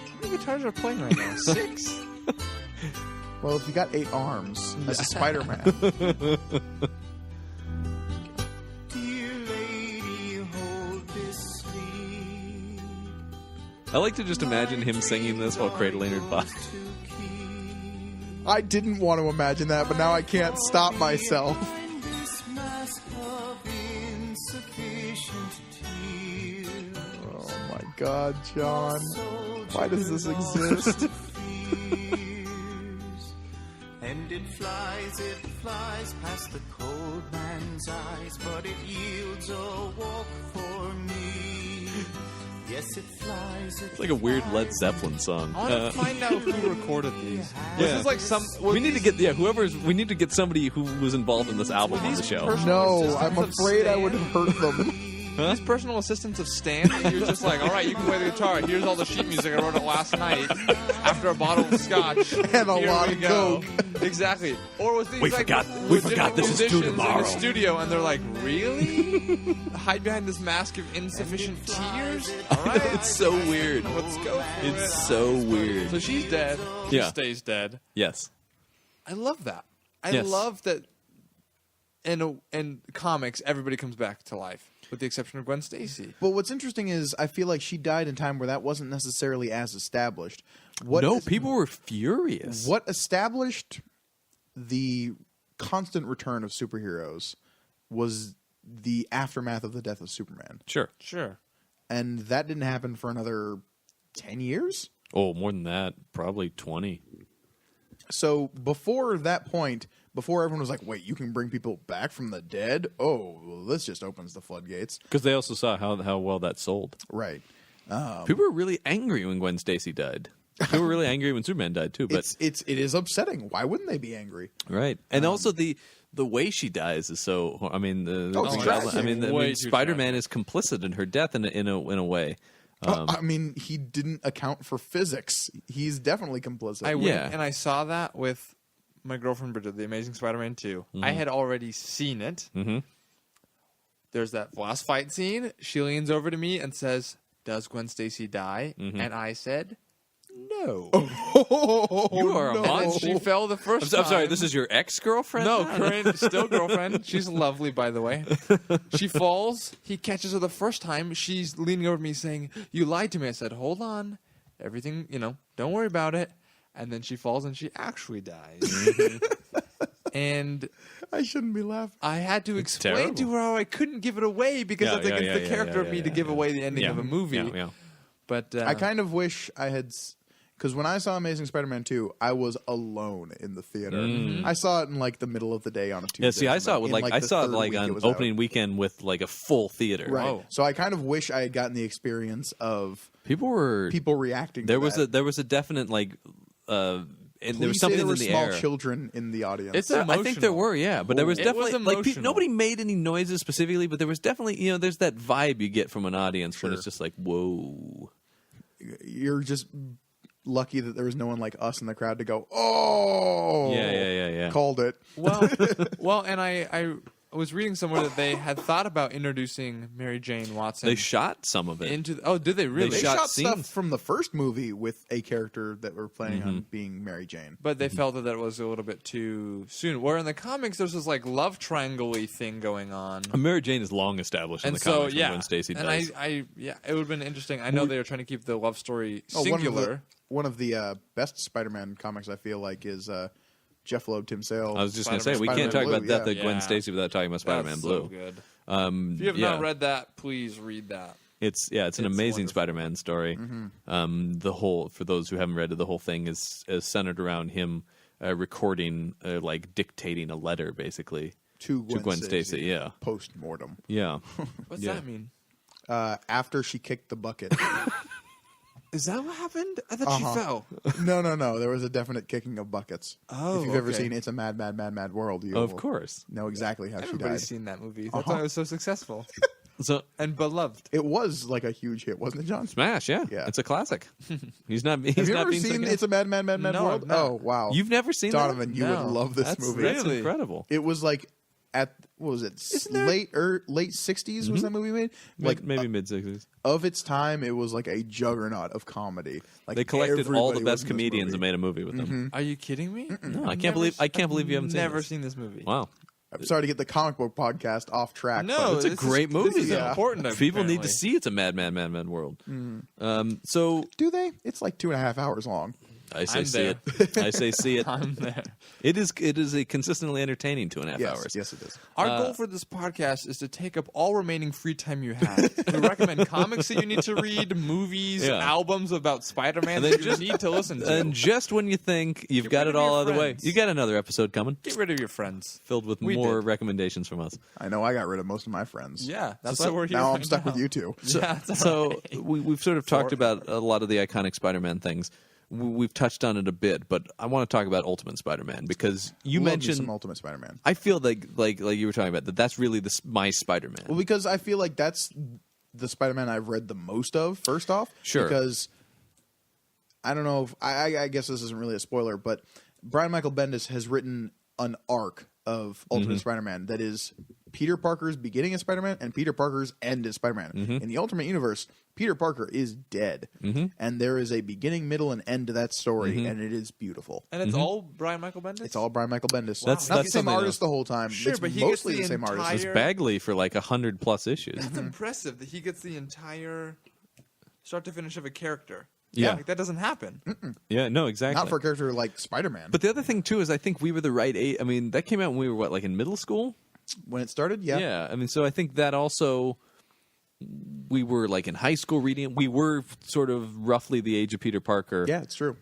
How many guitars are playing right now? 6? Well, if you got 8 arms as a Spider-Man, I like to just imagine him singing this while cradling her body. I didn't want to imagine that, but now I can't stop myself. Oh my God, John. Why does this exist? And it flies past the cold man's eyes, but it yields a walk for me. Yes, it flies. It's like a weird Led Zeppelin song. I want to find out who recorded these. This Yeah. is like some. We need to get we need to get somebody who was involved in this album on the show. No, I'm afraid I would hurt them. These personal assistants of Stan, you're just like, all right, you can play the guitar. Here's all the sheet music I wrote it last night after a bottle of scotch And a Here lot we of go. coke. Exactly. Or with these We like forgot this is due musicians in tomorrow. the studio, and they're like, really? Hide behind this mask of insufficient tears? All right, It's so weird. let's go. For it. It's so weird. So she's dead. She Yeah. stays dead. Yes. I love that. I Yes. love that. In comics, everybody comes back to life, with the exception of Gwen Stacy. But what's interesting is I feel like she died in a time where that wasn't necessarily as established. People were furious. What established the constant return of superheroes was the aftermath of the death of Superman. Sure. And that didn't happen for another 10 years? Oh, more than that. Probably 20. So before that point, before everyone was like, wait, you can bring people back from the dead? Oh, well, this just opens the floodgates. Because they also saw how well that sold. Right. People were really angry when Gwen Stacy died. People were really angry when Superman died, too. But It is upsetting. Why wouldn't they be angry? right. And also the way she dies is so. I mean, tragic. Spider-Man is complicit in her death in a way. I mean, he didn't account for physics. He's definitely complicit. I went Yeah. and I saw that with my girlfriend Bridget, The Amazing Spider-Man 2. I had already seen it. Mm-hmm. There's that last fight scene. She leans over to me and says, "Does Gwen Stacy die?" And I said, "No." You are a And then she fell the first time. I'm sorry, this is your ex-girlfriend? No, current, still girlfriend. She's lovely, by the way. She falls. He catches her the first time. She's leaning over me saying, "You lied to me." I said, "Hold on. Everything, don't worry about it." And then she falls and she actually dies. And I shouldn't be laughing. I had to explain terrible. to her how I couldn't give it away because I think it's the character of me to give away the ending Yeah. of a movie. Yeah. But I kind of wish I had... Because when I saw Amazing Spider-Man 2, I was alone in the theater. I saw it in like the middle of the day on a Tuesday. Yeah, see, I saw it with In, I the saw it third like week on was opening out. weekend with like a full theater. Right. Oh. So I kind of wish I had gotten the experience of People were people reacting. there to was that. a definite like and there was Please say something there were in the small air. children in the audience. It's I think there emotional. were, yeah, but there was It definitely was like emotional. nobody made any noises specifically, but there was definitely there's that vibe you get from an audience when Sure. it's just like whoa. You're just lucky that there was no one like us in the crowd to go, "Oh, Yeah. called it." Well, and I was reading somewhere that they had thought about introducing Mary Jane Watson They shot some of it. into. Oh, did they really? They shot shot stuff scenes. from the first movie with a character that were planning on being Mary Jane. But they felt that it was a little bit too soon. Where in the comics, there's this like love triangle-y thing going on. Mary Jane is long established in And the so, comics yeah, when Stacey and dies. it would have been interesting. I know they were trying to keep the love story Oh, singular. One of the best Spider-Man comics I feel like is Jeff Loeb, Tim Sale. I was just going to say, we Spider-Man can't talk Blue, about Death yeah. of Gwen Yeah. Stacy without talking about Spider-Man That's Blue. so good. If If you have not read that, please read that. It's an It's amazing wonderful. Spider-Man story. The whole, for those who haven't read it, the whole thing is centered around him recording, like dictating a letter, basically to Gwen Stacy. Yeah, Post mortem. yeah. What's Yeah. that mean? After she kicked the bucket. Is that what happened? I thought she fell. No. There was a definite kicking of buckets. Oh, if you've ever okay. seen It's a Mad, Mad, Mad, Mad World, you Of will course. know exactly how she Everybody's died. seen that movie. That's why it was so successful So and beloved. It was like a huge hit, wasn't it, John? Smash, yeah, Yeah. it's a classic. He's not. He's Have you not ever being seen sarcastic. It's a Mad, Mad, Mad, Mad No, World? I've not. Oh, wow. You've never seen Donovan, that? you No. would love this That's movie. That's Really? incredible. It was like at what was it? Late 60s was that movie made? Like Maybe mid 60s. of its time, it was like a juggernaut of comedy. Like They collected all the everybody was best in this comedians movie. and made a movie with them. Are you kidding me? No, I can't believe you haven't seen Never this. seen this movie. Wow, I'm sorry to get the comic book podcast off track. No, but it's a this great movie. This is though. important. People need to apparently. see It's a Mad World. So do they? It's like 2.5 hours long. I say I'm see there. it. I say see it. I'm there. It is a consistently entertaining 2.5 Yes, hours. yes, it is. Our goal for this podcast is to take up all remaining free time you have. We recommend comics that you need to read, movies, Yeah. albums about Spider-Man then that you just need to listen to. And just when you think you've Get got rid it of all your out of the way, friends. you got another episode coming, Get rid of your friends. filled with We more did. recommendations from us. I know I got rid of most of my friends. Yeah, that's So why we're here. Now I'm right stuck now. with you two. Yeah, that's So all right. we've sort of talked Sorry. about a lot of the iconic Spider-Man things. We've touched on it a bit, but I want to talk about Ultimate Spider-Man because you Love me mentioned. some Ultimate Spider-Man. I feel like you were talking about that's really my Spider-Man. Well, because I feel like that's the Spider-Man I've read the most of. First off, Sure. because I don't know if I guess this isn't really a spoiler, but Brian Michael Bendis has written an arc of Ultimate Spider-Man that is Peter Parker's beginning as Spider-Man and Peter Parker's end as Spider-Man. In the Ultimate Universe, Peter Parker is dead, and there is a beginning, middle, and end to that story, and it is beautiful. And it's all Brian Michael Bendis? It's all Brian Michael Bendis. That's Not the same something artist else. the whole time. Sure, it's but he gets mostly the the same artist. It's entire- Bagley for like 100+ issues. That's impressive that he gets the entire start to finish of a character. Yeah. Like, that doesn't happen. Yeah, no, exactly. Not for a character like Spider-Man. But the other thing too is I think we were the right age. I mean, that came out when we were like in middle school. when it started, yeah. Yeah, I mean, so I think that also we were like in high school reading it. We were sort of roughly the age of Peter Parker. Yeah, it's true.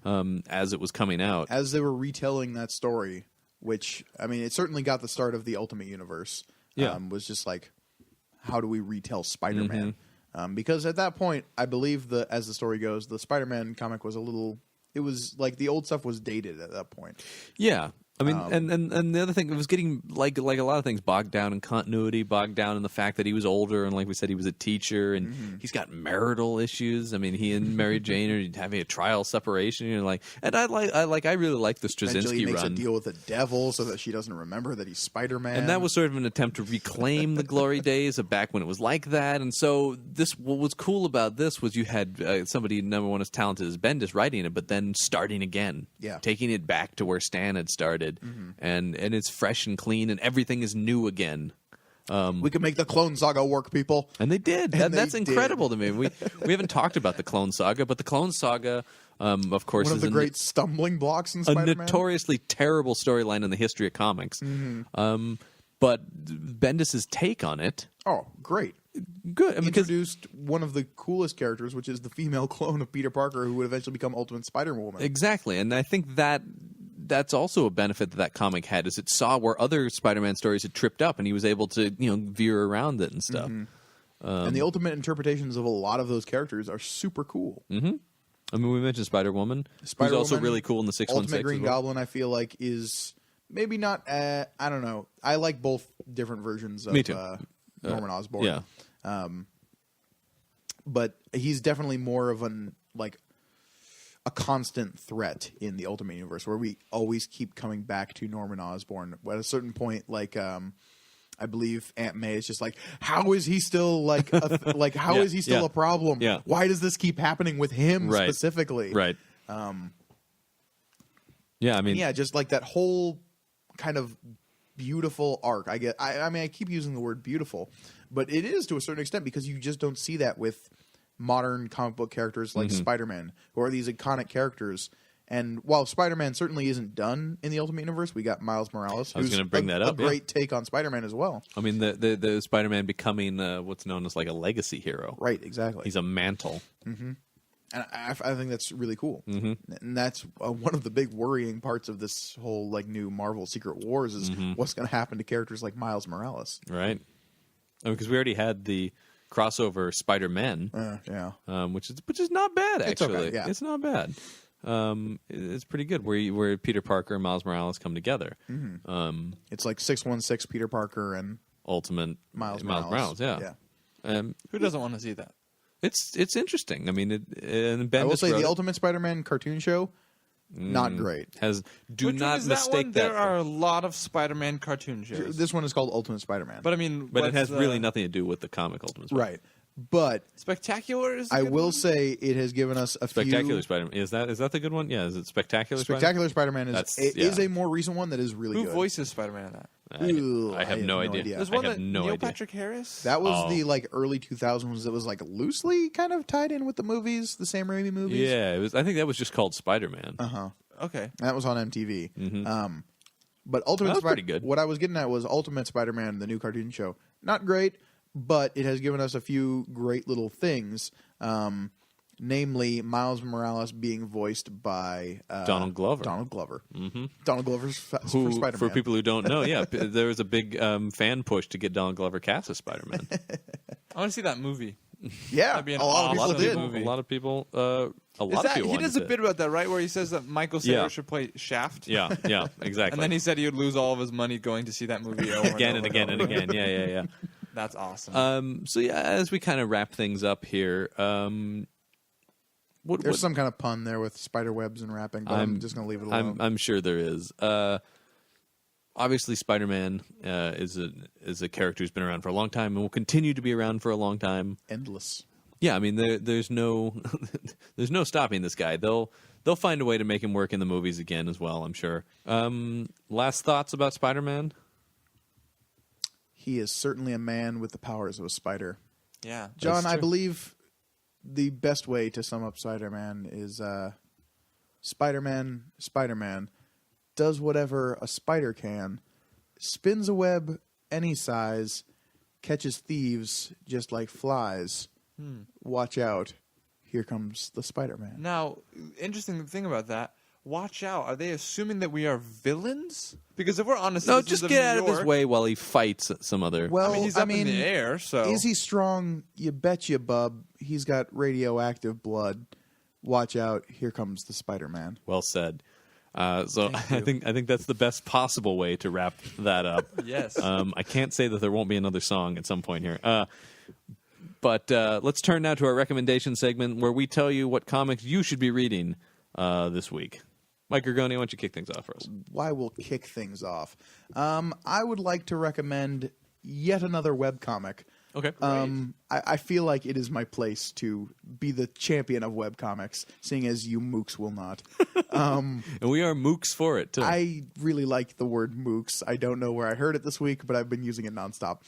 As it was coming out. As they were retelling that story, which, I mean, it certainly got the start of the Ultimate Universe. Yeah. Was just like, how do we retell Spider-Man? Because at that point, I believe as the story goes, the Spider-Man comic was it was like the old stuff was dated at that point. Yeah. I mean, and the other thing, it was getting like a lot of things bogged down in continuity, bogged down in the fact that he was older, and like we said, he was a teacher, and he's got marital issues. I mean, he and Mary Jane are having a trial separation. You know, like, and I really like the Eventually, he Straczynski makes run. a deal with the devil so that she doesn't remember that he's Spider-Man. And that was sort of an attempt to reclaim the glory days of back when it was like that. And so what was cool about this was you had somebody, number one, as talented as Bendis writing it, but then starting again. Yeah. Taking it back to where Stan had started. And it's fresh and clean and everything is new again. We can make the Clone Saga work, people. And they did. And That's they incredible to me. We haven't talked about the Clone Saga, but the Clone Saga, of course, One of is the great stumbling blocks in a Spider-Man. notoriously terrible storyline in the history of comics. But Bendis's take on it, Oh, great. good. I mean, because Introduced one of the coolest characters, which is the female clone of Peter Parker, who would eventually become Ultimate Spider-Woman. exactly, and I think that's also a benefit that comic had, is it saw where other Spider-Man stories had tripped up, and he was able to veer around it and stuff. And the ultimate interpretations of a lot of those characters are super cool. I mean, we mentioned Spider-Woman, who's also really cool in the 616. Ultimate Green as well. Goblin, I feel like, is maybe not. I don't know. I like both different versions of Me too. Norman Osborn. Yeah, But he's definitely more of a constant threat in the Ultimate Universe, where we always keep coming back to Norman Osborn. At a certain point, I believe Aunt May is just like, how is he still how is he still a problem? Yeah. Why does this keep happening with him Right. specifically? right. Yeah, I mean, Yeah, just like that whole kind of beautiful arc. I mean, I keep using the word beautiful, but it is to a certain extent, because you just don't see that with modern comic book characters like Spider-Man, who are these iconic characters. And while Spider-Man certainly isn't done in the Ultimate Universe, we got Miles Morales, I was who's gonna bring that up, a great take on Spider-Man as well. I mean, the Spider-Man becoming what's known as like a legacy hero. Right, exactly. He's a mantle. And I think that's really cool. And that's one of the big worrying parts of this whole new Marvel Secret Wars is what's going to happen to characters like Miles Morales. Right. Because we already had the crossover Spider-Man, Yeah. which is not bad, It's actually. okay, yeah. It's not bad. It's pretty good where Peter Parker and Miles Morales come together. It's like 616 Peter Parker and Ultimate Miles Morales, yeah. Who doesn't want to see that? It's interesting. I mean, and Bendis I will say wrote the it. Ultimate Spider-Man cartoon show, not great. Do Which one not is that mistake one? that. There are a lot of Spider-Man cartoon shows. This one is called Ultimate Spider-Man. But I mean, but it what's has the- really nothing to do with the comic Ultimate Spider-Man. Right. But Spectacular is. a I good will one? say it has given us a Spectacular few... Spider-Man. Is that the good one? Yeah, is it Spectacular Spider-Man? Spectacular Spider-Man is Yeah. a more recent one that is really Who good. voices Spider-Man in that? Ooh, I have no idea. There's I one have that no Neil idea. Patrick Harris. That was Oh. the early 2000s that was loosely kind of tied in with the movies, the Sam Raimi movies. Yeah, it was. I think that was just called Spider-Man. Okay. That was on MTV. But Ultimate That was Spider- pretty good. What I was getting at was Ultimate Spider-Man, the new cartoon show. Not great, but it has given us a few great little things. Namely, Miles Morales being voiced by Donald Glover. Donald Glover. Donald Glover's for Who, Spider-Man. for people who don't know, there was a big fan push to get Donald Glover cast as Spider-Man. I want to see that movie. Yeah, That'd be an a lot of awesome people did. movie. A lot of people. A lot Is of that, people. he wanted does a to. bit about that, right? Where he says that Michael Cera Yeah. should play Shaft. Yeah, exactly. And then he said he would lose all of his money going to see that movie over again and over again and over. again. Yeah. That's awesome. So yeah, as we kind of wrap things up here, There's some kind of pun there with spider webs and wrapping, but I'm just going to leave it alone. I'm sure there is. Obviously, Spider-Man is a character who's been around for a long time and will continue to be around for a long time. Endless. Yeah, I mean, there's no there's no stopping this guy. They'll find a way to make him work in the movies again as well, I'm sure. Last thoughts about Spider-Man? He is certainly a man with the powers of a spider. Yeah. John, That's I true. believe the best way to sum up Spider-Man is Spider-Man does whatever a spider can, spins a web any size, catches thieves just like flies. Watch out. Here comes the Spider-Man. Now, interesting thing about that. Watch out. Are they assuming that we are villains? Because if we're honest, No, just get out of his way while he fights some other. Well, I mean, he's up in the air, so... Is he strong? You betcha, bub. He's got radioactive blood. Watch out. Here comes the Spider-Man. Well said. So I think that's the best possible way to wrap that up. Yes. I can't say that there won't be another song at some point here. But let's turn now to our recommendation segment where we tell you what comics you should be reading this week. Mike Gorgoni, why don't you kick things off for us? Why we'll kick things off. I would like to recommend yet another webcomic. Okay. I feel like it is my place to be the champion of webcomics, seeing as you mooks will not. And we are mooks for it, too. I really like the word mooks. I don't know where I heard it this week, but I've been using it nonstop.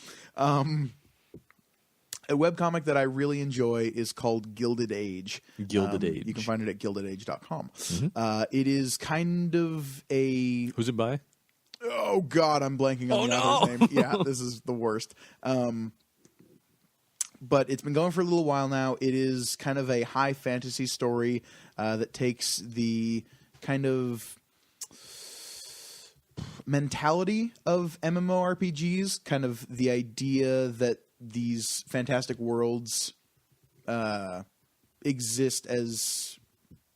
A webcomic that I really enjoy is called Gilded Age. Gilded Age. You can find it at gildedage.com. It is kind of a... Who's it by? Oh, God, I'm blanking on the author's name. Yeah, this is the worst. But it's been going for a little while now. It is kind of a high fantasy story that takes the kind of mentality of MMORPGs, kind of the idea that these fantastic worlds exist as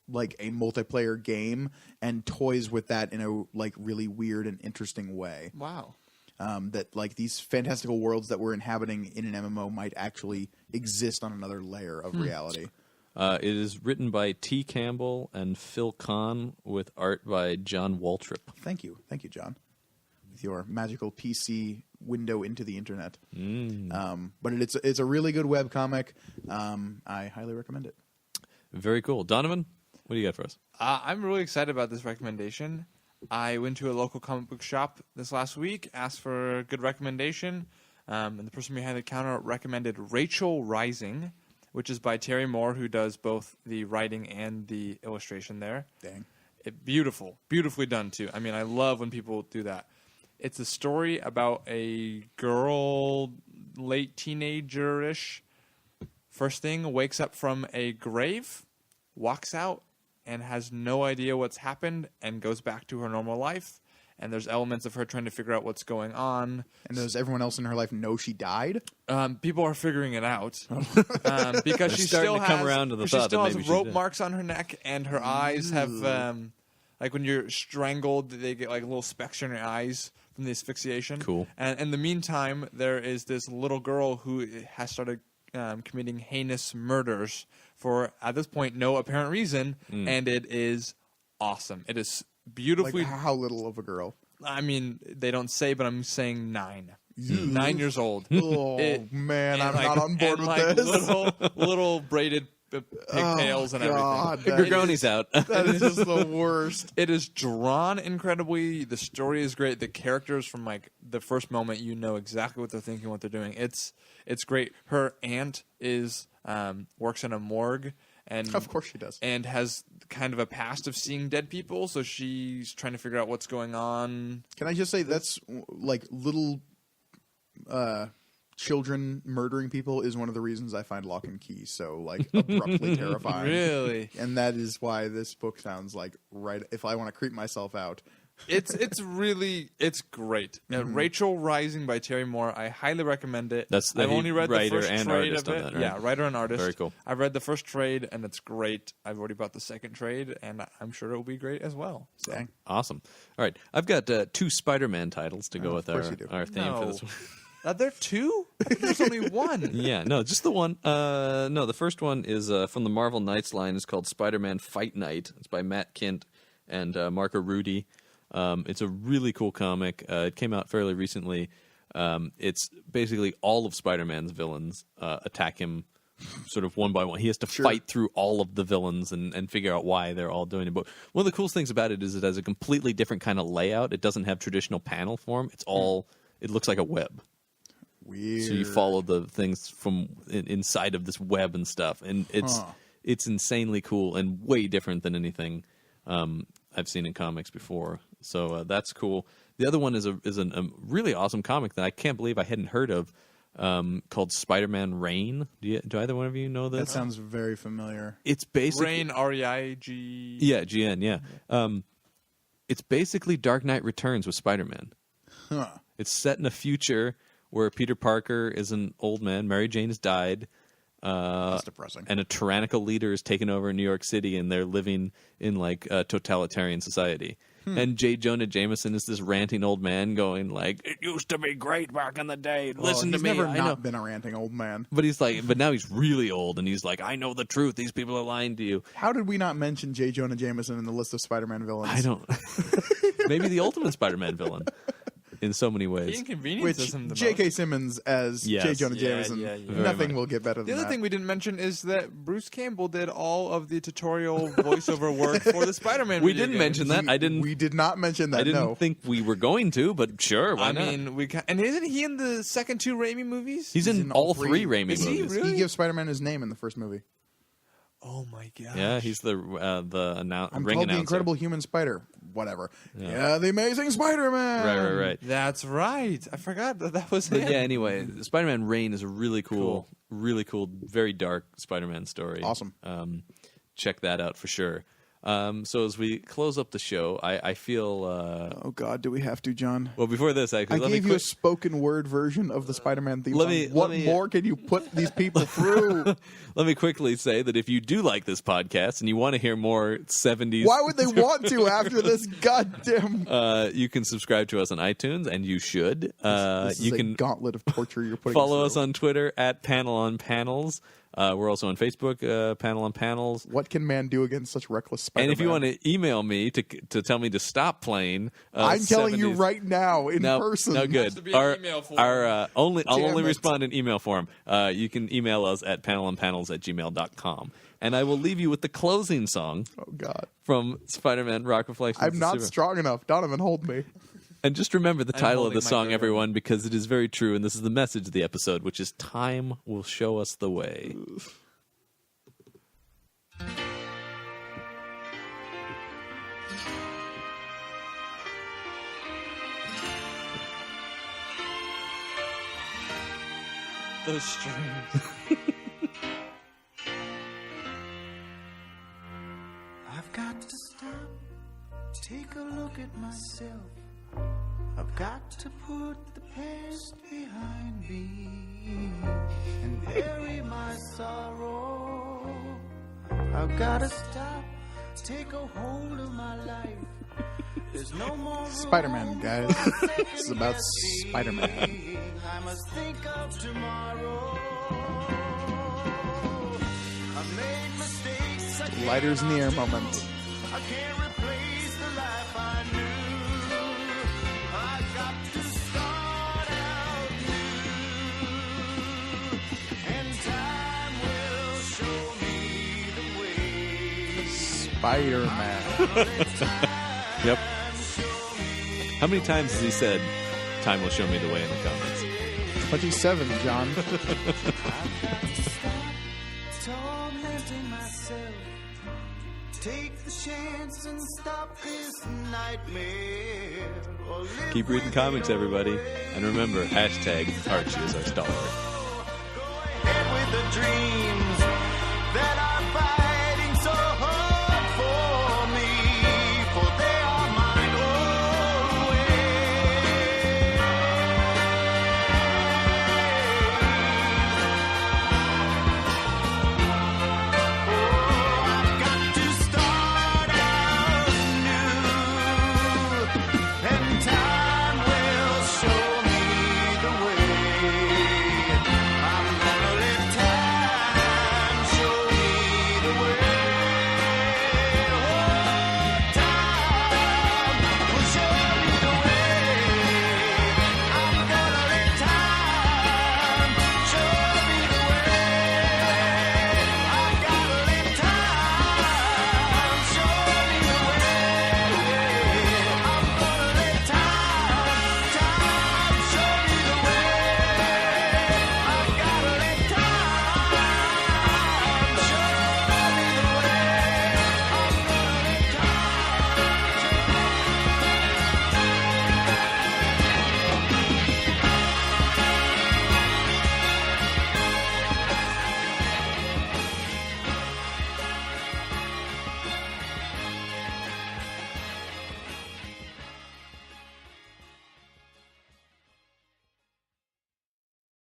like a multiplayer game and toys with that in a like really weird and interesting way. Wow. That like these fantastical worlds that we're inhabiting in an MMO might actually exist on another layer of reality. It is written by T. Campbell and Phil Kahn with art by John Waltrip. Thank you, John, with your magical PC window into the internet. But it's a really good webcomic. I highly recommend it. Very cool. Donovan, what do you got for us? I'm really excited about this recommendation. I went to a local comic book shop this last week, asked for a good recommendation, and the person behind the counter recommended Rachel Rising, which is by Terry Moore, who does both the writing and the illustration there. Dang. Beautifully done, too. I mean, I love when people do that. It's a story about a girl, late teenager-ish, first thing, wakes up from a grave, walks out, and has no idea what's happened and goes back to her normal life. And there's elements of her trying to figure out what's going on. And does everyone else in her life know she died? People are figuring it out because she starting still to come around to the she thought still that has maybe she rope did. marks on her neck, and her eyes have like when you're strangled, they get like little specks in your eyes from the asphyxiation. Cool. And in the meantime, there is this little girl who has started committing heinous murders for, at this point, no apparent reason, and it is awesome. It is beautifully... Like how little of a girl? I mean, they don't say, but I'm saying 9. 9 years old. Oh, man, I'm not on board with this. Little braided pigtails and God, everything. Gorgoni's out. That is just the worst. It is drawn incredibly. The story is great. The characters, from like the first moment, you know exactly what they're thinking, what they're doing. It's great. Her aunt is works in a morgue, and Of course she does. and has kind of a past of seeing dead people. So she's trying to figure out what's going on. Can I just say that's like little children murdering people is one of the reasons I find Lock and Key so like abruptly terrifying. Really? And that is why this book sounds like right if I want to creep myself out. It's great. Rachel Rising by Terry Moore. I highly recommend it. I've only read the writer first and trade artist of on it. that, right? Yeah, writer and artist. Very cool. I've read the first trade and it's great. I've already bought the second trade and I'm sure it will be great as well. So. Dang. Awesome. All right. I've got 2 Spider-Man titles to go with course you do. our theme for this one. Are there 2? I think there's only 1. Yeah, no, just the one. No, the first one is from the Marvel Knights line. It's called Spider-Man Fight Night. It's by Matt Kint and Marco Rudy. It's a really cool comic. It came out fairly recently. It's basically all of Spider-Man's villains attack him sort of one by one. He has to fight through all of the villains and figure out why they're all doing it. But one of the coolest things about it is it has a completely different kind of layout. It doesn't have traditional panel form. It's all... It looks like a web. Weird. So you follow the things from inside of this web and stuff, and it's insanely cool and way different than anything I've seen in comics before. So that's cool. The other one is a really awesome comic that I can't believe I hadn't heard of, called Spider-Man Reign. Do either one of you know this? That sounds very familiar. It's basically Reign, R-E-I-G. Yeah, GN. Yeah. It's basically Dark Knight Returns with Spider-Man. Huh. It's set in a future where Peter Parker is an old man, Mary Jane has died, That's depressing. and a tyrannical leader is taken over in New York City, and they're living in like a totalitarian society. And J. Jonah Jameson is this ranting old man going like, "It used to be great back in the day. Listen to he's me." never I not know. been a ranting old man. But he's like, but now he's really old, and he's like, "I know the truth. These people are lying to you." How did we not mention J. Jonah Jameson in the list of Spider-Man villains? I don't. Maybe the ultimate Spider-Man villain in so many He ways. inconveniences Which him the J.K. most. Simmons as Yes. J. Jonah Yeah, Jameson. yeah, yeah. Very Nothing much. will get better The than other that. thing we didn't mention is that Bruce Campbell did all of the tutorial voiceover work for the Spider-Man. We video didn't games. mention that. I didn't. We did not mention that. I didn't no. think we were going to, but sure, why I not? mean, and isn't he in the second two Raimi movies? He's in all three Raimi Is he movies. really? He gives Spider-Man his name in the first movie. Oh my god! Yeah, he's the I'm ring called announcer. the Incredible Human Spider. Whatever. Yeah, the Amazing Spider-Man. Right. That's right. I forgot that was But him. yeah, anyway, Spider-Man Reign is a really cool, very dark Spider-Man story. Awesome. Check that out for sure. So as we close up the show, I feel Oh God, do we have to, John? well before this. I Actually, let gave me you a quick, spoken word version of the Spider-Man theme Let song. me- What let me- more can you put these people through? let me quickly say that if you do like this podcast and you want to hear more 70s, Why would they want to after this goddamn? you can subscribe to us on iTunes, and you should. This is You a can gauntlet of torture you're putting. follow us through. on Twitter at Panel on Panels. We're also on Facebook, Panel on Panels. What can man do against such reckless Spider-Man? And if you want to email me to tell me to stop playing, I'm telling you 70s right now in person. No, good. to be an email form. I'll only Damn it. respond in email form. You can email us at panelandpanels@gmail.com. And I will leave you with the closing song Oh God, from Spider-Man Rock Reflections. I'm of not Super- strong enough. Donovan, hold me. And just remember the title of holding the my song, German. everyone, because it is very true, and this is the message of the episode, which is time will show us the way. Those strings. I've got to stop, take a look at myself. I've got to put the past behind me and bury my sorrow. I've got to stop, take a hold of my life. There's no more room Spider-Man, guys. for This is about second Spider-Man. guessing. I must think of tomorrow. I've made mistakes. I can't Lighters in the air undo. moment. I can't replace the life I knew. I got to start out new, and time will show me the way. Spider-Man. Yep. How many times has he said, time will show me the way in the comments? 27, John. I've got to stop tormenting myself. Take the chance and stop this nightmare. Or live Keep reading with comics, it everybody. away. And remember, #Archie is our stalwart. Go ahead with the dreams that I